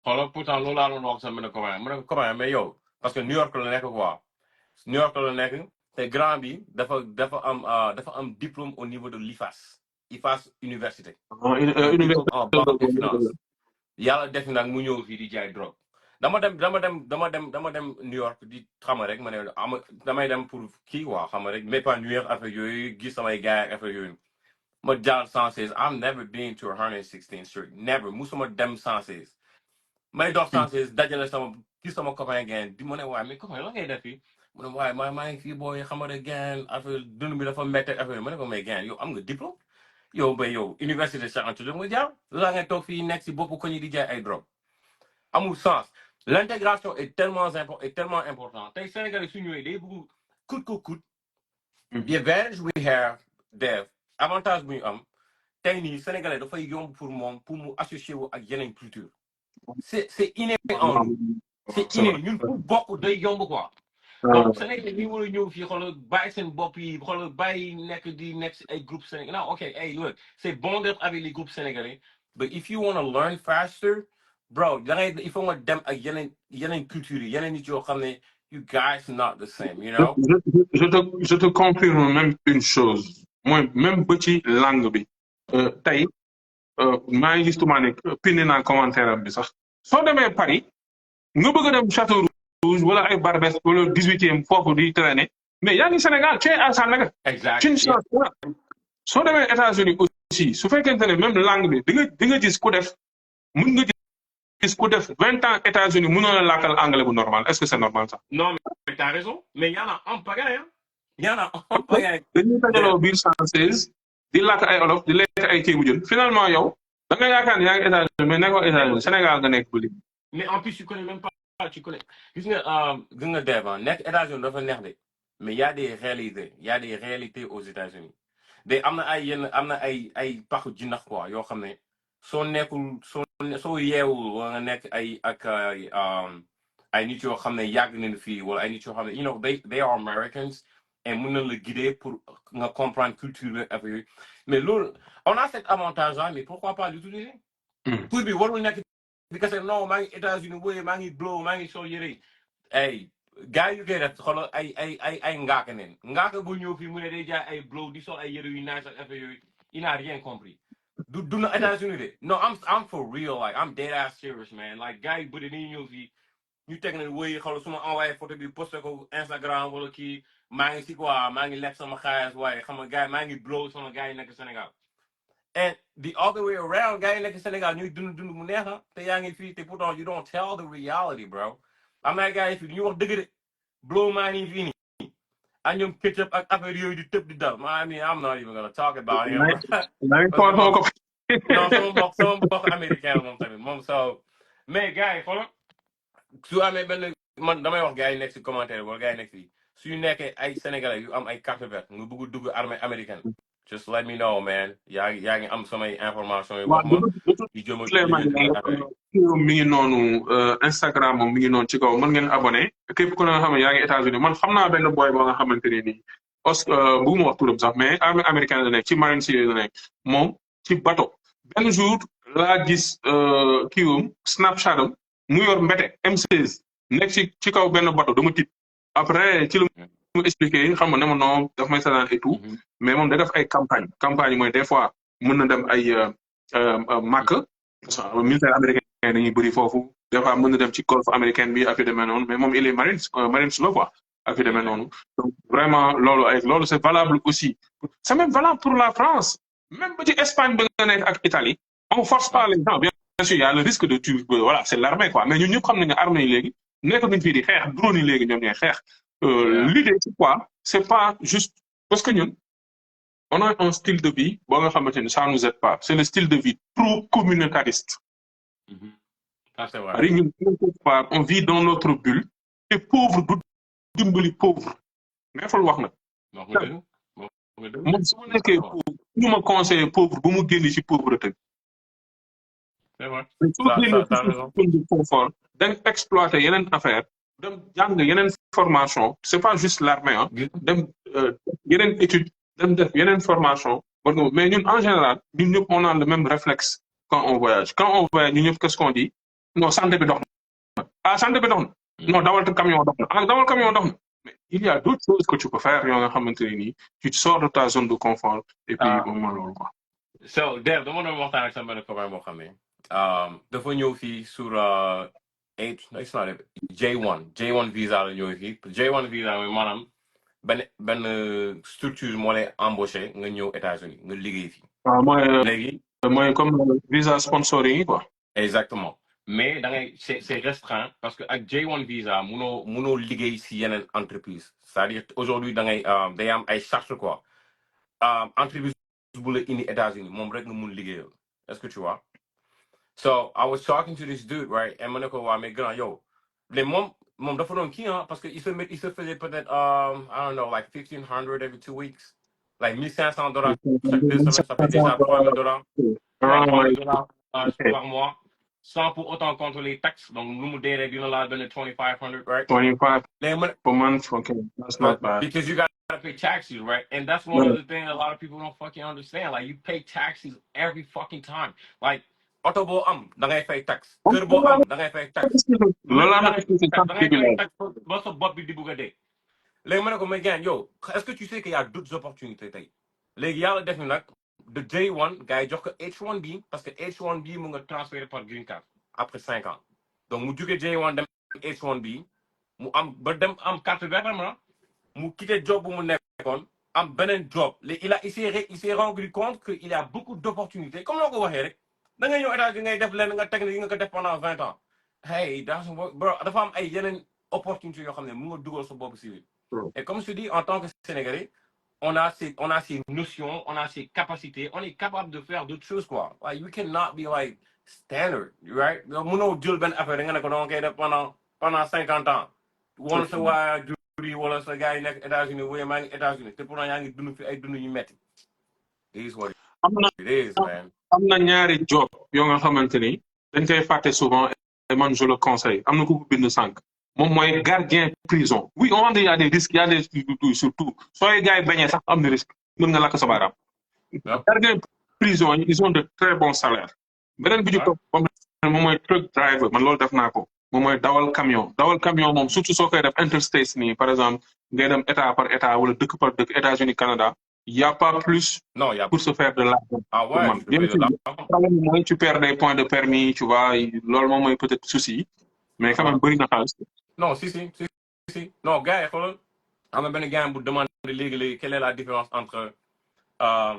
xoolal pourtant loolu laa doon wax sax mu ne comment mais yow parce que New York la nekk quoi New York la nekk te grand bi dafa am diplôme au niveau de l'IFAS université. université en banque et finance yàlla def nag mu ñëw fii di jaay drogue dama dem New York di xama rek ma ne damay dem pour kii quoi xama rek mais pas New York affaire yooyu gis samay gars affaire yooyu ma jaar 116 I've never been to 116th Street never musuma dem 116 may dox 116 dajale sama copain gain di ma ne waaye mais copain la ngay def fii mu ne waaye maa ngi fii booy xama rek gain affaire dund bi dafa métti affaire ma ne ko mais gain yow am nga diplôme yow université Cheikh Anta Diop nga jaar la ngay toog fii nekk si bopp ko ñi di jaay ay drogue amul sens l'intégration est tellement important tey Sénégalais su ñëwee day bëgg coûte the advantage we have Dev avantage bu ñu am tey nii Sénégalais dafay yomb pour moom pour mu associer wu ak yeneen culture c'est inné en nous c'est inné ñun pour bokk day yomb quoi donc Sénégalais ñi war a ñëw fii xoolal bàyyi seen bopp yi xoolal bàyyi nekk si ay groupes sénégalais non ok hey look c'est bon d'être avec les groupes sénégalais but if you want to learn faster bro il faut nga dem ak yeneen culture yi yeneen nit yoo xam ne you guys not the same you know. je te confirme même une chose mooy même ba ci langue bi tey maa ngi gis tumaa ne pindi naa commentaire am bi sax soo demee Paris nga bëgg a dem Château Rouge wala ay Barbès wala 18e foofu di traîner mais yaa ngi Sénégal tu es à Sandaga. exactement soo demee États-Unis aussi su fekkente ne même langue bi di nga gis ku def mën nga gis ku def 20 ans États-Unis mënoo la làkkal anglais bu normal est-ce que c'est normal ça. non mais t'as raison mais y en a en pagaille y en a en pagaille. dañuy dajaloo biir 116 di làkk ay olof di lekk ay ceebu jën finalement yow da nga yaakaar ne yaa ngi États-Unis mais nekkoo États-Unis Sénégal nga nekk ba léegi. mais en plus tu connais même pas tu connais gis nga Dev nekk États-Unis dafa neex de mais y a des réalités aux États-Unis de am na ay yenn am na ay paxu jinax quoi yoo xam ne soo nekkul soo yeewul wala nga nekk ay nit yoo xam ne yàgg nañu fii wala ay nit yoo xam ne they are Americans et mun na la guider pour nga comprendre culture bi affaire yooyu mais loolu on a cet avantage là mais pourquoi pas l'utiliser. Pour bi warul nekk di kese non maa ngi États-Unis wooye maa ngi blow maa ngi sol yëre ay gars yu koy def xoolal ay ngaaka neen ngaaka bu ñëw fii mu ne day jaay ay blow di sol ay yëre yu nice ak affaire yooyu il n'a rien compris du na États-Unis de no I'm for real like I'm dead ass serious man like gars yu bëri dañuy ñëw fii ñu teg na wooy xoolal su ma envoyé photo bi posté ko Instagram wala kii maa ngi si quoi maa ngi lekk sama xaalis waaye xam nga gars maa ngi blow sama gars yi nekk Sénégal and the other way around gars yi nekk Sénégal ñuy dund mu neex te yaa ngi fii te pourtant you don't tell the reality bro am na gars yi fii ñu wax dëgg de blow maa ngi fii nii ak ñoom ketchup ak affaire yooyu di tëb di dal I mean I'm not even gonna talk about him non sama mbokk américain moom tamit moom so mais gars yi xoolal su amee benn man damay wax gars yi nekk si commentaire wala gars yi nekk fii suñu nekkee ay sénégalais yu am ay carte verte nga bëgg dugg armée américaine just let me know man yaa ngi am samay information yi wax ma yu jëm mi ngi noonu Instagram moom mi ngi noonu ci kaw mën ngeen abonné képp ku nga xam ne yaa ngi États-Unis man xam naa benn boy boo nga xamante ne nii bu mu wax turam sax mais armée américaine la nekk ci marine si la nekk moom ci bateau benn jour laa gis kiiwam Snapchat am mu yor mbete M16 nekk ci kaw benn bateau dama tiit après ci la mu expliqué xam nga ne ma non daf may sanaan et tout mais moom da def ay campagne mooy des fois mën na dem ay màkk militaire américain dañuy bëri foofu des fois mën na dem ci golfe américaine bi affaire demee noonu mais moom il est marine la quoi affaire demee noonu donc vraiment loolu c'est valable aussi c'est même valable pour la France même ba ci Espagne ba nga nekk ak Italie on force pas les gens bien sûr il y a le risque de tuer voilà c'est l'armée quoi mais ñun ñëpp xam nañ ne armée yi léegi nekk duñ fii di xeex drone yi léegi ñoom ñooy xeex l'idée c'est quoi c'est pas juste parce que ñun on a un style de vie boo nga xamante ni ça nous aide pas c'est le style de vie trop communautariste c'est vrai ñun on vit dans notre bulle et pauvre du dimbali pauvre neefal wax nag moom su ma nekkee pauvre ñu ma conseillé pauvre bu mu génn ci pauvreté c'est vrai de confort dañ exploiter yeneen affaire dem jàng yeneen formation c'est pas juste l'armée dem yeneen étude dem def yeneen formation mais ñun en général ñun ñëpp on a le même réflexe quand on voyage ñun ñëpp qu'est-ce qu'on dit non santé bi dox na santé bi dox na non dawal camion dox na dawal camion dox na mais il y a d'autres choses que tu peux faire yoo nga xamante ne nii tu te sors de ta zone de confort et puis au moins loolu quoi so Dave dama doon waxtaan ak sama benn copain boo xam ne dafa ñëw fii sur J1 visa la ñëw fii J1 visa mooy maanaam benn structure moo lay embauché nga ñëw États-Unis nga liggéey fii. léegi mooy comme visa sponsoring yi quoi. exactement mais da ngay c'est restreint parce que ak J1 visa munoo liggéey si yeneen entreprise c'est-à-dire aujourd'hui da ngay day am ay chartes quoi entreprise bu la indi États-Unis moom rek nga mun liggéeyal est-ce que tu vois. So I was talking to this dude right et ma ne ko waa mais grand yow les moom dafa doon kii parce que il se faisait peut-être I don't know like $1,500 every 2 weeks like $1,500 chaque 2 semaines ça fait déjà $3,000 $3,000 par mois sans pour autant compter les taxes donc nu mu dee rek dina laa benn $2,500 right 25 per month okay that's not bad because you gotta pay taxes right and that's one of the things a lot of people don't fucking understand like you pay taxes every fucking time like oto boo am da ngay fay taxe kër boo am da ngay fay taxe da ngay fay taxe ba sa bopp bi di bugg a dee léegi ma ne ko mais gars yow est-ce que tu sais qu'il y a d'autres opportunités tey léegi yàlla def ni nag de J1 gars yi jox ko H1B parce que H1B mu nga transféré par green card après 5 ans donc mu jóge J1 dem H1B mu am ba dem am carte verte mu quitté job bu mu nekkoon am beneen job léegi il s'est rendu compte que il y a beaucoup d'opportunités comme loo ko waxee rek da ngay ñëw États-Unis ngay def leen nga technique nga ko def pendant 20 ans hey bro dafa am ay yeneen opportunités yoo xam ne mu nga dugal sa bopp si et comme je te dis en tant que Sénégalais on a ces notions on a ces capacités on est capable de faire d'autres choses quoi like you cannot be like standard right mënoo jël benn affaire nga ne ko danga koy def pendant 50 ans wala sa waa juri wala sa gars yi nekk États-Unis wala maa ngi États-Unis te pourtant yaa ngi dund fi ay dund yu metti it is what am na it is, man. am na ñaari job yoo nga xamante ni dañ koy fàtte souvent et man je le conseille am na ku ko bind sànq moom mooy gardien prison oui on dit y a des risques y a des surtout sooy gars yi bañee sax am na risque mën nga lakk sa baaraam Yep. gardien prison yi ils ont de très bons salaires beneen bi ñu Right. topp moom mooy truck driver man loolu def naa ko moom mooy dawal camion moom surtout soo koy def interstate nii par exemple ngay dem état par état wala dëkk par dëkk États-Unis Canada y a pas plus Non, il y a. pour se faire de l'argent Ah pour ouais, man tu peux bien payer de sûr l'argent. problème bi mooy tu perds des points de permis tu vois loolu moom mooy peut-être souci mais quand même bëri na xaalis Non, si. Non, gars, xoolal am na benn gars bu demande léegi quelle est euh,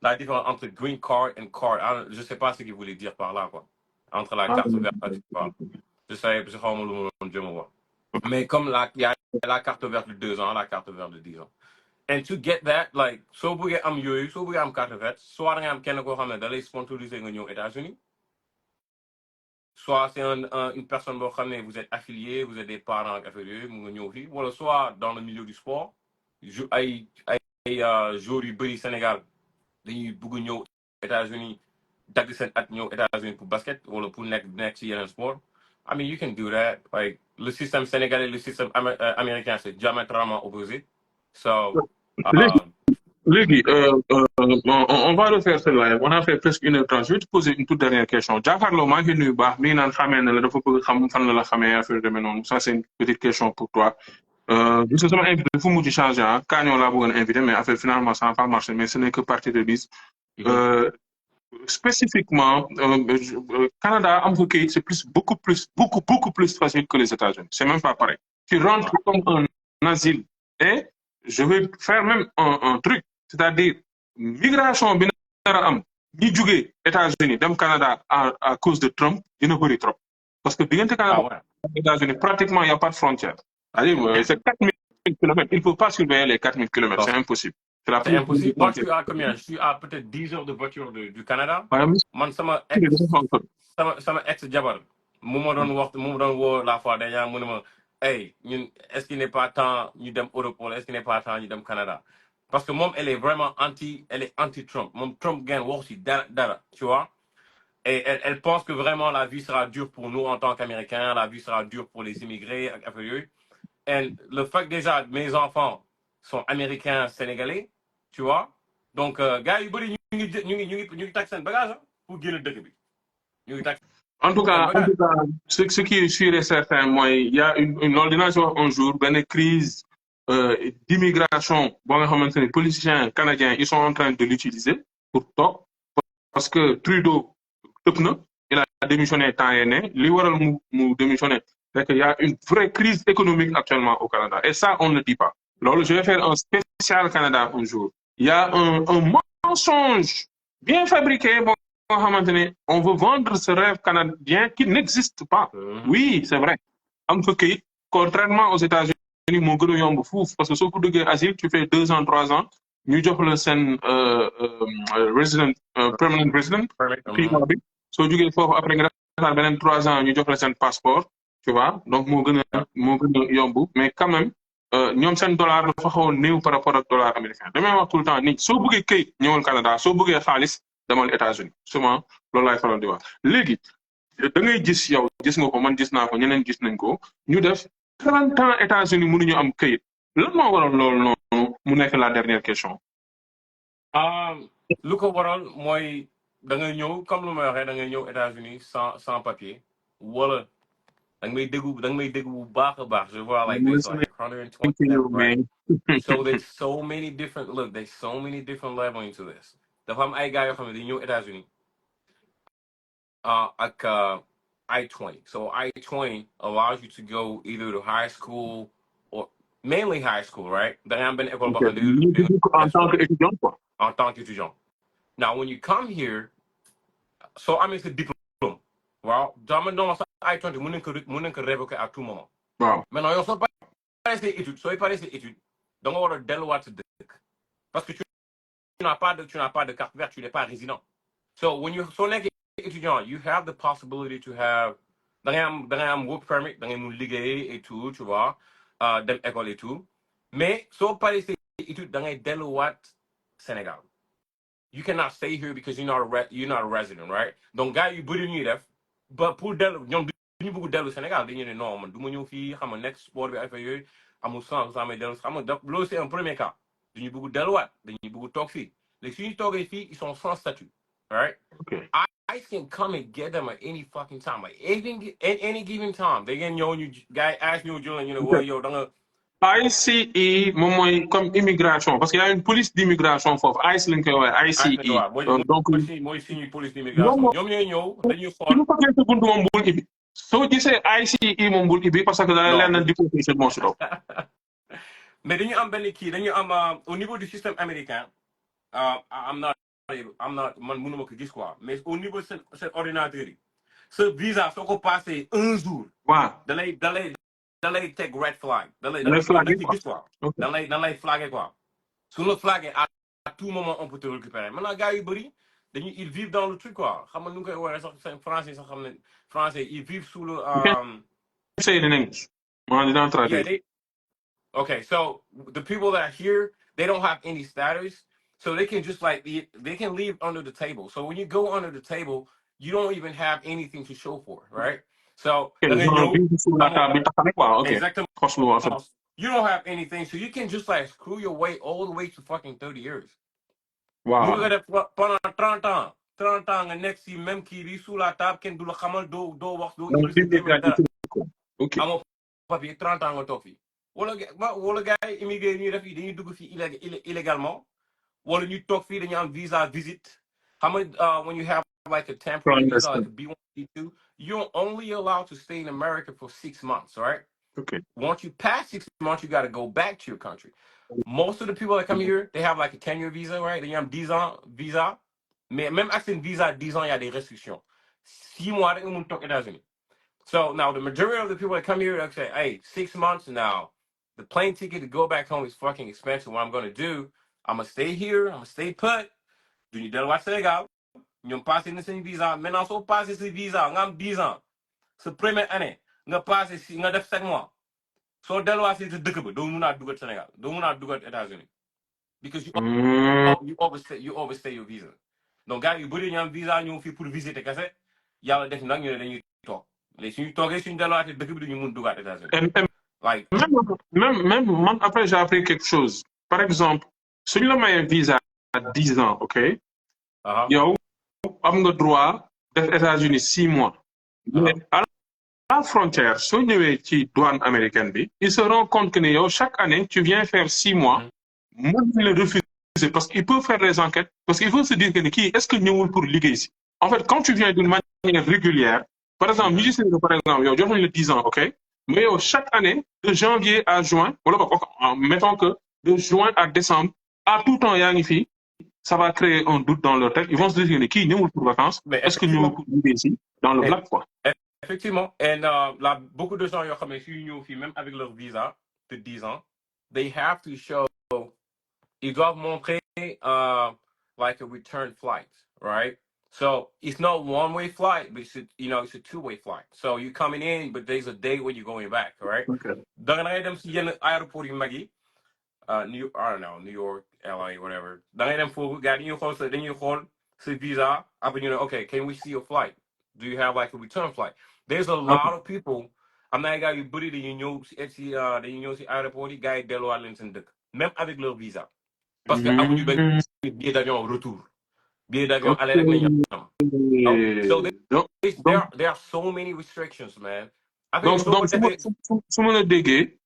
la différence entre green card et card. Ah, je sais pas ce qu'il voulait dire par là, quoi. Entre la ah, carte verte, tu vois. Je sais, parce que je me vois. Mais comme il y a la carte verte de 2 ans, la carte verte de 10 ans. And to get that, like, so vous am yooyu, so vous am carte verte, soit nga am kenn koo xam ne da lay sponsoriser nga ñëw États-Unis, soit c'est une personne boo xam ne vous êtes affilié, vous êtes des parents ak affaire yooyu mu nga ñëw fii, wala soit dans le milieu du sport, joueurs yu bëri Sénégal dañuy bëgg ñëw États-Unis dagg seen at ñëw États-Unis pour basket wala pour nekk ci yeneen sport. I mean, you can do that. Like, le système sénégalais, le système américain, c'est diamétralement opposé. So, Légui, on va refaire ce live. On a fait presque 1h30. Je vais te poser une toute dernière question. Jaakarlo, maa ngi nuyu baax mi ngi naan xamee na la dafa bëgg xam fan la xamee affaire demee noonu. Ça, c'est une petite question pour toi. Gis nga sama invité fu mujj changé ah Kaañoo laa bëggoon invité mais affaire finalement ça n'a pas marché mais ce n'est que partie de 10. Spécifiquement, Canada, am fa kayit, c'est beaucoup plus facile que les États-Unis. C'est même pas pareil. Tu rentres comme un asile et je vais faire même un truc, c'est-à-dire migration bi nara am ñi jugee États-Unis dem Canada à cause de Trump dina bëri trop parce que diggante Canada et États-Unis pratiquement il y a pas de frontière. C'est-à-dire c'est 4000 kilomètres. Il faut pas surveiller les 4000 kilomètres, c'est impossible. C'est impossible. Moi, je suis à combien? Je suis à peut-être 10 heures de voiture du Canada. Man, sama ex-jabar, mu ma doon woo la fois dernière, mu ne ma, hey, est-ce qu'il n'est pas temps ñu dem Europe wala est-ce qu'il n'est pas temps ñu dem Canada? Parce que moom, elle est anti-Trump. Moom Trump gagne wax ci dara, tu vois? Et elle pense que vraiment la vie sera dure pour nous en tant qu'Américains, la vie sera dure pour les immigrés. Et le fait que déjà mes enfants sont américains, sénégalais, tu vois. Donc, gars, yu bëri ñu ngi tag seen bagage pour génn dëkk bi. Ñu ngi tag En tout cas, ce qui est sûr et certain, moi, il y a une ordonnance un jour, une crise d'immigration. Bon, les politiciens canadiens, ils sont en train de l'utiliser pour top, parce que Trudeau, il a démissionné tant aîné, lui, il démissionné. C'est qu'il y a une vraie crise économique actuellement au Canada. Et ça, on ne le dit pas. Alors, je vais faire un spécial Canada un jour. Il y a un mensonge bien fabriqué. Bon, on veut vendre ce rêve canadien qui n'existe pas. Oui, c'est vrai. Contrairement aux États-Unis, parce que si tu as asile, tu fais 2 ans, 3 ans, ñu jox la seen resident permanent resident. Soo jógee foofu après nga defaat beneen 3 ans ñu jox la seen passeport, tu vois, donc moo gën a yomb mais quand même ñoom seen dollar dafa xaw a néew par rapport ak dollar américain. Damay wax tout le temps ni soo bëggee këyit ñëwal Canada soo bëggee xaalis demal États-Unis souvent loolu laay faral di wax. Léegi da ngay gis yow gis nga ko man gis naa ko ñeneen gis nañ ko ñu def 30 ans États-Unis mënuñu am këyit lan moo waral loolu noonu mu nekk la dernière question. Lu ko waral mooy da ngay ñëw comme lu may waxee da ngay ñëw États-Unis sans papier wala da nga may dégg bu baax a baax. Je vois like there's like 120 right? So there's so many different levels into this. Dafa am ay gars yoo xam ne dañuy ñëw États-Unis ak I-20. So I-20 allows you to go either to high school or mainly high school, right? Da ngay am benn école boo xam ne en tant qu'étudiant quoi. En tant qu'étudiant. Now, when you come here, so I mean, it's a diplôme. Waaw dama doon sax I-20 mën nañ ko révoquer à tout moment. Waaw. Maintenant yow soo paree say études da nga war a delluwaat sa dëkk parce que tu n'as pas de carte verte, tu n'es pas résident. So when you soo nekkee étudiant, you have the possibility to have da ngay am work permit, da ngay mun liggéey et tout, tu vois, dem école et tout. Mais soo paree say études da ngay delluwaat Sénégal. you cannot stay here because you're not a resident, right? Donc gars yu bëri ñuy def ba pour dellu ñoom duñu bëgg dellu Sénégal dañu ne non man du ma ñëw fii xam nga nekk sport bi affaire yooyu amul sens saa may dellu xam nga loolu c'est un premier cas duñu bëgg delluwaat dañuy bëgg toog fii léegi suñu toogee fii ils sont sans statut, right? Okay. I can come and get them at any fucking time, like any given time. They can ñëw ñu gars ask ñu jël ñu ne wooy yow da nga ICE moom mooy comme immigration parce qu'il y a une police d'immigration foofu ICE lañ koy woowee ICE. waaw donc mooy suñu police d'immigration ñoom ñooy ñëw dañuy su xool ñu ko gën buntu moom bul ibbi soo gisee ICE moom bul ibbi parce que da non leen na déportation moo si doon. mais dañu am benn kii dañu am au niveau du système américain am na man mënuma ko gis quoi mais au niveau seen ordinateur yi ce visa soo ko passé un jour waaw da lay teg red flag da lay flagué ci quoi. gis quoi Ok. da lay flagué quoi su la flagué à tout moment on peut te récupérer maintenant gars yu bëri dañuy ils vivent dans le truc quoi xam nga nu ngi koy woowee sax seen français sax xam ne français ils vivent sous le You can say it in English. Maa dinaa yeah traduire. okay, so the people that are here, they don't have any status, so they can just like they can leave under the table. So when you go under the table, you don't even have anything to show for, right? So Ok, da ngay genre ñëw bii sur la table bi taxane quoi. Ok. exactement. Xoslu en fait. You don't have anything, so you can just like screw your way all the way to fucking 30 years. Waaw. Mun nga def pendant 30 ans. 30 ans nga nekk si même kii bi sous la table kenn du la xamal doo wax doo Donc ibbi sa gémmiñ dara. ok. amoo papier 30 ans nga toog fii wala gars yi immigré ñuy def fii dañuy dugg fii illégalement wala ñu toog fii dañu am visa visite xam nga when you have like a temporary visa like a B1 B2 you're only allowed to stay in America for 6 months, right? Okay. Once you pass 6 months you got to go back to your country. Most of the people that come here they have like a 10-year visa, right? Dañu am 10 ans visa mais même ak seen visa 10 ans il y a des restrictions 6 mois rek nga mun toog États-Unis. So now the majority of the people that come here, they say, hey, 6 months now, the plane ticket to go back home is fucking expensive. What I'm going to do, I'm going to stay here, I'm going to stay put. Do you delluwaat Sénégal? ñoom passé na seen visa. Maintenant, soo passé sa visa, nga am 10 ans. Sa première année, nga passé si nga def 7 mois. Soo delluwaat si sa dëkk ba, doo mun a dugat Sénégal. Doo mun a dugat États-Unis. Because you overstay your visa. Donc, gars yu bëri ñu am visa ñëw fii pour visiter kese. Yàlla def nag ñu ne dañuy toog. léegi suñu toogee suñu delluwaatee dëkk bi duñu mun dugaat États-Unis. Like même man après j'ai appris quelque chose. Par exemple, suñu la mayee visa à 10 ans, ok? yow am nga droit def États-Unis 6 mois. Mais à la frontière soo ñëwee ci douane américaine bi ils se rendent compte que ne yow chaque année tu viens faire 6 mois mën nañ la refuser parce qu'ils peuvent faire les enquêtes parce qu'il faut se dire que ne kii est-ce que ñëwul pour liggéey si. En fait quand tu viens d'une manière régulière par exemple ñu gis ne par exemple yow jox nañ la 10 ans, ok? Mais yow chaque année de janvier à juin wala mettons que de juin à décembre à tout temps yaa ngi fii ça va créer un doute dans leur tête. Ils vont se dire que qui ñëwul pour vacances. Est-ce que ñëwul pour liggéey si dans le black quoi. Effectivement. Et là, beaucoup de gens, même avec leur visa de 10 ans, they have to show, ils doivent montrer like a return flight, right? So it's not one-way flight, but it's a two-way flight. So you're coming in, but there's a day when you're going back, right? Okay. Da ngay dem si yenn aéroport yu mag yi, New York, LA, whatever. Da ngay dem foofu gars dañuy xool sa visa, après ñu ne, okay, can we see your flight? Do you have like a return flight? There's a lot of people. am na ay gars yu bëri dañuy ñëw si aéroport yi gars yi delluwaat leen seen dëkk même avec leur visa. Parce que amuñu benn billet d'avion retour. Billet d'avion aller rek lañu am. So there are so many restrictions, man. Donc su ma la déggee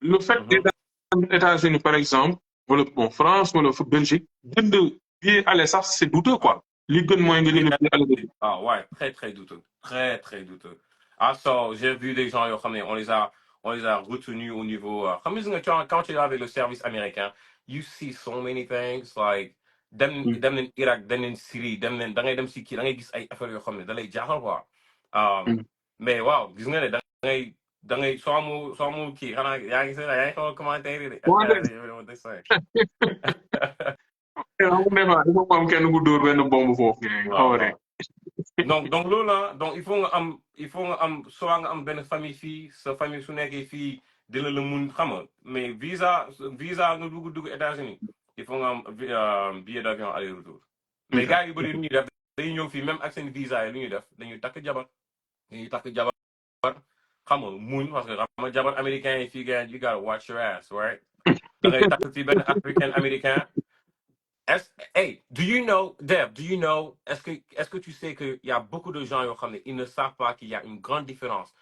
le fait que États-Unis par exemple wala bon France wala Belgique jënd billet aller sax c'est douteux quoi. li gën mooy nga jënd billet aller. Ah ouais, très très douteux. Très très douteux. Ah so j'ai vu des gens yoo xam ne on les a retenus au niveau xam nga quand tu es avec le service américain you see so many things like dem leen Irak dem leen Syrie da ngay dem si kii da ngay gis ay affaires yoo xam ne da lay jaaxal quoi. Mais waaw gis nga ne da ngay soo amul kii xanaa yaa ngi xool commentaire yi de. am kenn ku dóor benn bombe foofu. donc loolu la donc il faut nga am soit nga am benn famille fii sa famille su nekkee fii dina la mun xam nga mais visa nga dugg États-Unis il faut nga am billet d'avion aller retour. mais gars yu bëri lu ñuy def dañuy ñëw fii même ak seen visa yi lu ñuy def dañuy takk jabar xam nga muñ parce que xam nga jabar américain yi fii gars you gotta watch your ass right da ngay takk fii benn africain américain hey do you know Deb do you know est-ce que tu sais que y a beaucoup de gens yoo xam ne ils ne savent pas qu'il y a une grande différence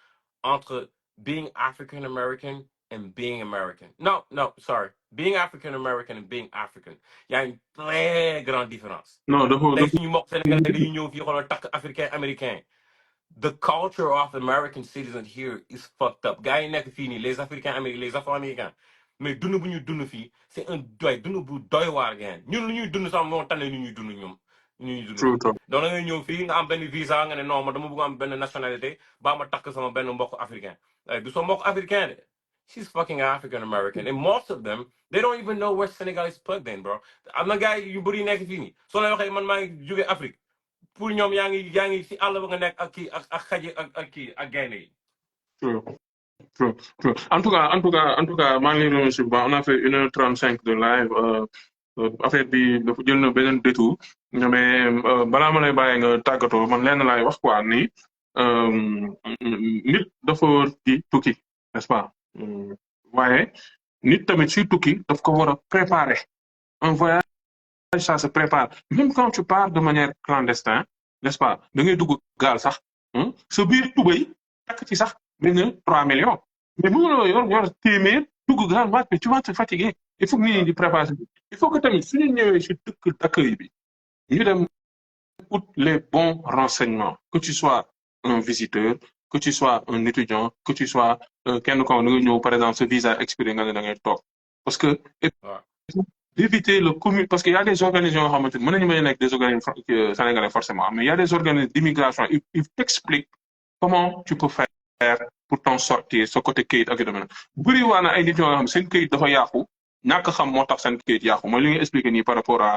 entre being African American and being American. No, sorry. Being African American and being African. Il y a une très grande différence. Non, tey suñu mbokk sénégalais dañuy ñëw fii xoolal takk africain américain. The culture of American citizens here is fucked up. Gars yi nekk fii nii les Africains américains les Afro-américains mais dund bu ñu dund fii c'est un dund bu doy waar gaan ñun lu ñuy dund sax moo tane ñu ñuy dund ñoom ñu ñuy dund fii. donc da ngay ñëw fii nga am benn visa nga ne non ma dama bëgg am benn nationalité ba ma takk sama benn mbokk africain du sa mbokk africain de she's fucking African American and most of them they don't even know where Senegal is plugged in bro am na gars yu bëri nekk fii nii soo leen waxee man maa ngi jóge Afrique pour ñoom yaa ngi si àll ba nga nekk ak kii ak xaji ak kii ak gaynde yi. True. En tout cas, maa ngi leen di remercier bu baax on a fait 1h35 de live affaire bi dafa jël na beneen détour mais balaa ma lay bàyyi nga tàggatoo man lenn laay wax quoi ni nit dafa di tukki n'est-ce pas waaye nit tamit suy tukki daf ko war a préparer un voyage ça se prépare même quand tu pars de manière clandestine n'est-ce pas da ngay dugg gaal sax sa biir tubay takk ci sax benn 3 millions mais mënuloo yor téeméer dugg gaal waat mais tu vas te fatiguer il faut que nit ñi di préparer il faut que tamit suñu ñëwee si dëkk d'accueil bi ñu dem ut les bons renseignements que tu sois un visiteur que tu sois un étudiant que tu sois kenn ko nga ñëw par exemple ce visa expiré nga ne da ngay toog parce que d'éviter le commun parce qu'il y a des organismes yoo xamante ni mën nañu bañ a nekk des organismes sénégalais forcément mais il y a des organismes d'immigration ils t'expliquent comment tu peux faire pour t'en sortir ce côté kayit ak yu demee bëri waa na ay nit yoo xam seen kayit dafa yàqu ñàkk xam moo tax seen kayit yàqu mooy li nga expliqué nii par rapport à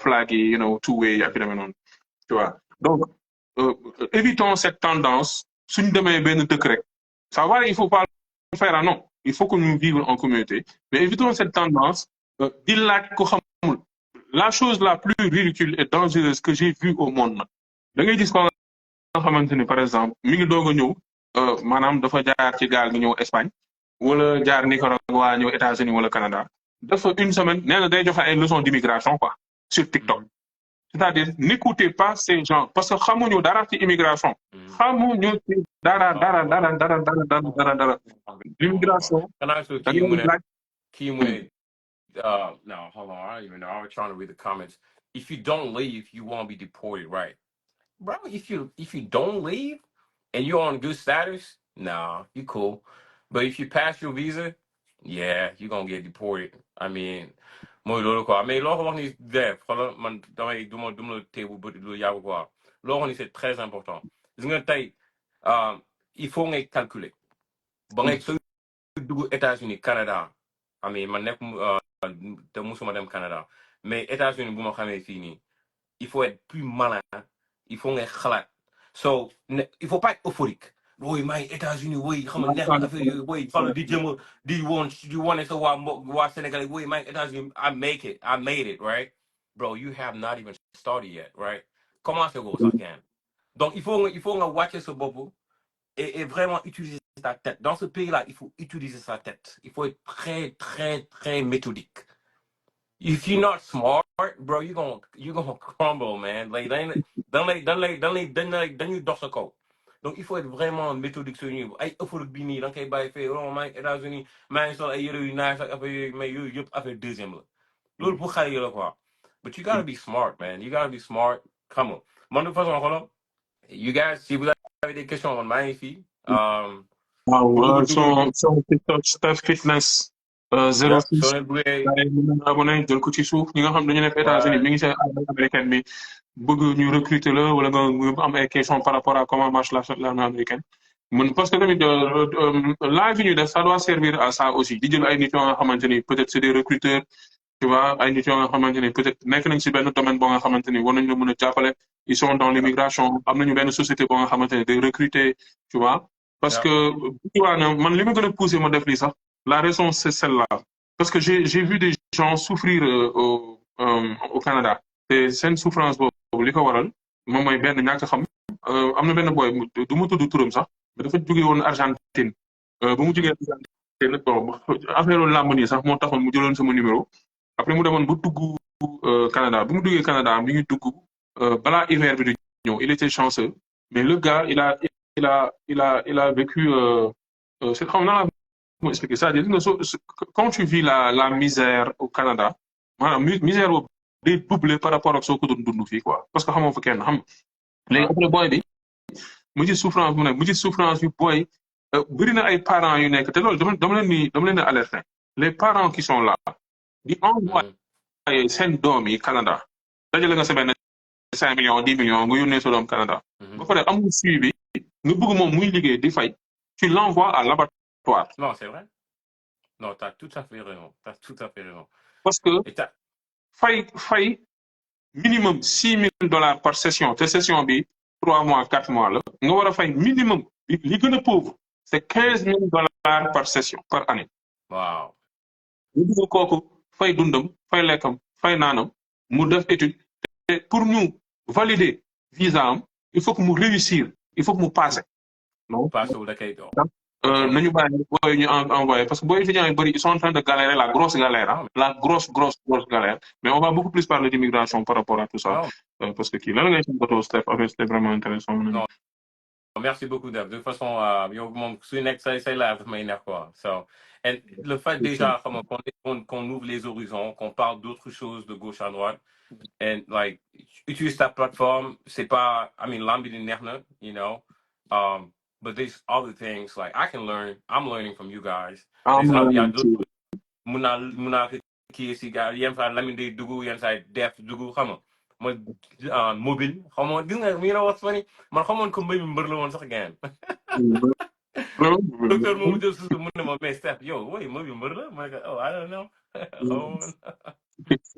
flag yi two way ak yu demee noonu tu vois donc évitons cette tendance suñ demee benn dëkk rek ça va il faut pas le faire non il faut que nous vivions en communauté mais évitons cette tendance di laaj ko xamul la chose la plus ridicule et dangereuse que j'ai vue au monde nag da ngay gis ko nga xamante ni par exemple mi ngi doog a ñëw maanaam dafa jaar ci gaal gi ñëw Espagne wala jaar Nicaragua ñëw États-Unis wala Canada dafa une semaine nee na day joxe ay leçons d'immigration quoi sur TikTok c'est-à-dire n'écoutez pas ces gens parce que xamuñu dara ci immigration xamuñu ci dara l'immigration kii mu ne no, hold on. I don't even know. I was trying to read the comments. If you don't leave, you won't be deported, right? Bro, if you don't leave and you're on good status, nah, you cool. But if you pass your visa, yeah, you're gonna get deported. I mean, mooy loolu quoi. Mais loo ko wax ni def xoolal man damay du ma teewu ba lu yàgg quoi. Loo wax ni c'est très important. Gis nga tey il faut ngay calculer. Ba ngay sooy dugg États-Unis Canada. I mean man nekk te musuma dem Canada mais États-Unis bu ma xamee fii nii il faut être plus malin il faut ngay xalaat so il faut pas être euphorique woy maa ngi États-Unis woy xam nga neex na affaire yooyu woy xoolal di jëm di wane sa waa Sénégal woy maa ngi États-Unis I made it right bro you have not even started yet right commencé ko sax gaan donc il faut nga wàcce sa bopp et vraiment utiliser ta tête. Dans ce pays-là, il faut utiliser sa tête. Il faut être très, très, très méthodique. If you're not smart, bro, you're gonna crumble, man. Like, then you dox ko. Donc, il faut être vraiment méthodique sur nous. Ay euphorique bi nii da nga koy bàyyi fee maa ngi États-Unis maa ngi sol ay yére yu nice ak affaire yooyu mais yooyu yëpp affaire deuxième la. Loolu pour xale yi la quoi. But you gotta be smart, man. You gotta be smart. Come on. Man, de toute façon, xoolal. You guys, si vous avez des questions, man, maa ngi fii. Waaw son TikTok Steph Fitness 06 abonné jël ko ci suuf ñi nga xam dañu nekk États-Unis mi ngi seen américaine bi bëgg ñu recruter la wala nga am ay questions par rapport à comment marche l'armée américaine parce que tamit live yi ñu def ça doit servir à ça aussi di jël ay nit yoo nga xamante ni peut-être c'est des recruteurs tu vois ay nit yoo nga xamante ni peut-être nekk nañ ci benn domaine boo nga xamante ni war nañ la mën a jàppale ils sont dans l'immigration am nañu benn société boo nga xamante ni day recruter tu vois parce que man li ma gën a poussé ma def lii sax la raison c'est celle-là parce que j'ai vu des gens souffrir au Canada te seen souffrance boobu li ko waral moom mooy benn ñàkk xam am na benn boy du ma tudd turam sax mais dafa jóge woon Argentine bu mu jógee Argentine bon affaire làmb nii sax moo taxoon mu jëloon sama numéro après mu demoon ba dugg Canada bu mu duggee Canada mi ngi dugg balaa hiver bi du ñëw il était chanceux mais le gars il a vécu c'est xam naa la expliquer c'est-à-dire nga quand tu vis la misère au Canada maanaam misère boobu day doubler par rapport ak soo ko doon dund fii quoi parce que xamoo fa kenn xam léegi après boy bi mu ci souffrance mu ne mu ci souffrance bi boy bëri na ay parents yu nekk te loolu dama leen di alerter les parents qui sont là di envoyer seen doom yi Canada dajale nga sa benn 5 millions 10 millions nga yónnee sa doom Canada ba pare amul suivi nga bëgg moom muy liggéey di fay tu l'envoies à l'abattoir. Non, c'est vrai. Non, t'as tout à fait raison. T'as tout à fait raison. Parce que fay minimum $6,000 par session te session bi 3 mois 4 mois la nga war a fay minimum li gën a pauvre c'est $15,000 par session par année. Waaw. ñu bëgg kooku fay dundam fay lekkam fay naanam mu def étude te pour ñu valider visa am il faut que mu réussir il faut que mu passer. non Passer wu da koy doon. nañu bàyyi booy ñu envoyé parce que booy étudiants yi bëri ils sont en train de galérer la grosse galère hein la grosse galère mais on va beaucoup plus parler d'immigration par rapport à tout ça parce que kii lan ngay seen Steph affaire c'était vraiment intéressant. Non. Merci beaucoup Dave de toute façon yow moom su nekk say live daf may neex quoi so et le fait déjà qu'on ouvre les horizons qu'on parle d'autres choses de gauche à droite and like utilise ta plateforme c'est pas I mean lambi di neex na you know but there's other things like I'm learning from you guys. mun naa kii si gars yenn saa Lamine day dugg yenn saa def dugg xam nga ma mobile xam nga gis nga mi ngi wax funny man xamoon ko mbéy mi mbër la woon sax ngeen. docteur moomu jël suuf mu ne ma mais Steph yow woy mobile mbër la ma ne ko oh I don't know.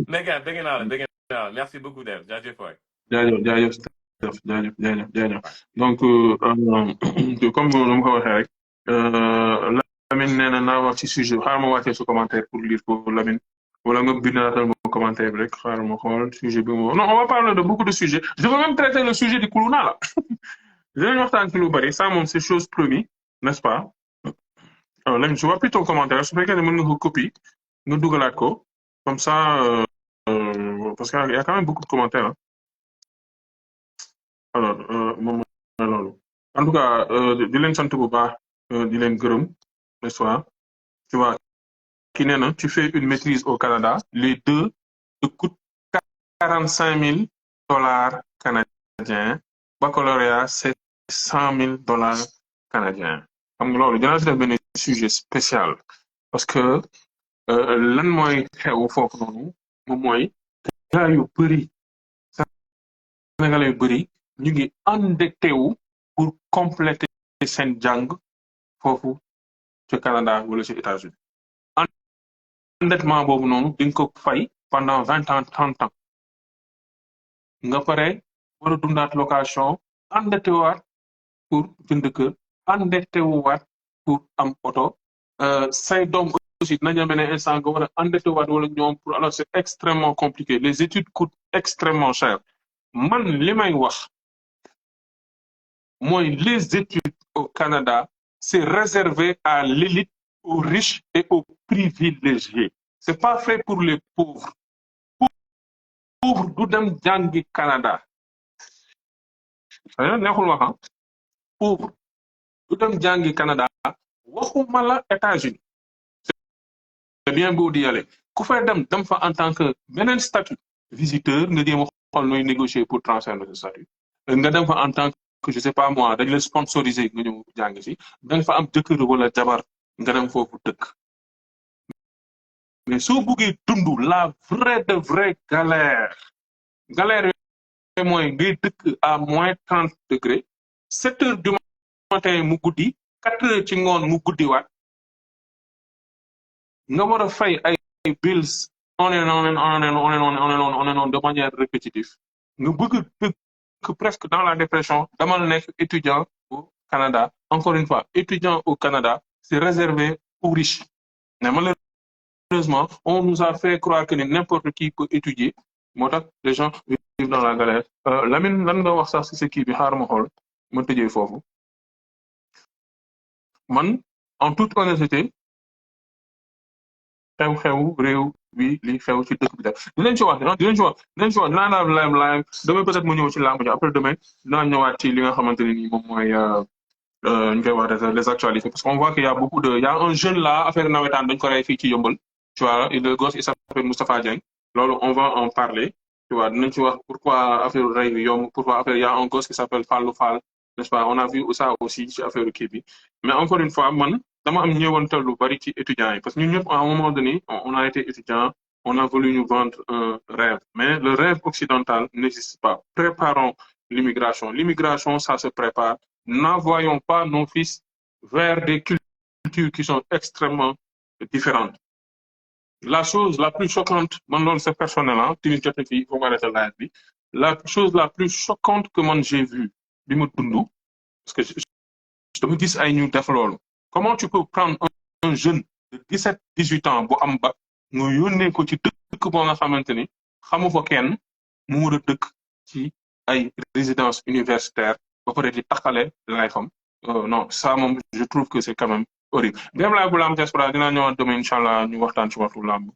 mais gars dégg naa la merci beaucoup Dave jaajëf waay. jaajëf donc comme nu ma ko waxee rek Lamine nee na naa wax ci sujet xaaral ma wàccee su commentaire pour lire ko Lamine wala nga bindaatal ma commentaire bi rek xaaral ma xool sujet bi non on va parler de beaucoup de sujets je veux même traiter le sujet du Kuluna là dinañ waxtaan ci lu bari ça moom c'est chose promis n'est-ce pas alors Lamine je vois plus ton commentaire su fekkee ne mën nga ko copier nga dugalaat ko comme ça parce que y a quand même beaucoup de commentaires hein. Alors moom loolu en tout cas di leen sant bu baax di leen gërëm n'est-ce pas tu vois ki nee na tu fais une maîtrise au Canada les deux te coûtent $45,000 canadiens baccalauréat c'est $100,000 canadiens xam nga loolu dinaa si def benn sujet spécial parce que lan mooy xew foofu noonu moom mooy gars yu bëri Sénégalais yu bëri ñu ngi endetté wu pour compléter seen jàng foofu ci Canada wala ci États-Unis endettement boobu noonu di nga ko fay pendant 20 ans 30 ans nga pare war a dundaat location endetté waat pour jënd kër endetté waat pour am oto say doom aussi dinañ benn instant nga war a endetté waat wala ñoom pour alors c'est extrêmement compliqué les études coûtent extrêmement cher man li may wax mooy les études au Canada c'est réservé à l'élite aux riches et aux privilégiés c'est pas fait pour les pauvres pauvre du dem jàngi Canada neexul wax pauvre du dem jàngi Canada waxuma la États-Unis c'est bien beau d'y aller ku fay dem fa en tant que beneen statut visiteur nga jéem a xool nooy négocier pour transfert de ce statut nga dem fa en tant que je sais pas moi dañ la sponsoriser nga ñëw jàng si dañ fa am jëkkër wala jabar nga dem foofu dëkk mais soo buggee dund la vraie galère mooy ngay dëkk à moins 30 degrés 7 heures du matin mu guddi 4 heures ci ngoon mu guddi waat nga war a fay ay bills on est on de manière répétitive nga bëgg dëkk presque dans la dépression dama nekk étudiant au Canada encore une fois étudiant au Canada c'est réservé aux riches mais malheureusement on nous a fait croire que n'importe qui peut étudier moo tax les gens vivent dans la galère. Lamine lan nga wax sax si sa kii bi xaaral ma xool ma tëjee foofu man en toute honnêteté xew-xew réew bi li xew ci dëkk bi def dinañ ci wax dinaa la live demain peut-être mu ñëw ci làmb ji après demain dinaa ñëwaat ci li nga xamante ne nii moom mooy ñu koy wax les actualités parce qu'on voit qu'il y a beaucoup de il y a un jeune là affaire nawetaan dañ ko rey fii ci yëmbal tu vois le gosse il s'appelle Moustapha Dieng loolu on va en parler tu vois dinañ ci wax pourquoi affaire rey bi yomb pourquoi affaire il y a un gosse qui s'appelle Fallou Fall n'est-ce pas on a vu ça aussi ci affaire kii bi mais encore une fois man dama am ñëwantal lu bari ci étudiants yi parce que ñun ñëpp à un moment donné on a été étudiant on a voulu nous vendre un rêve mais le rêve occidental n'existe pas préparons l'immigration ça se prépare n'envoyons pas nos fils vers des cultures qui sont extrêmement différentes. La chose la plus choquante, man loolu c'est personnel hein, tamit jot na fi faut m'arrêter live bi. La chose la plus choquante que man j'ai vue bi ma dund parce que dama gis ay ñu def loolu. Comment tu peux prendre un jeune de 17-18 ans bu am bac nga yónnee ko ci dëkk boo nga xamante ni xamu fa kenn mu war a dëkk ci ay résidence universitaire ba pare di taxale life am non ça moom je trouve que c'est quand même horrible dem laay bu lamb diaspora dinaa ñëwaat demain incha allah ñu waxtaan ci waxtu lamb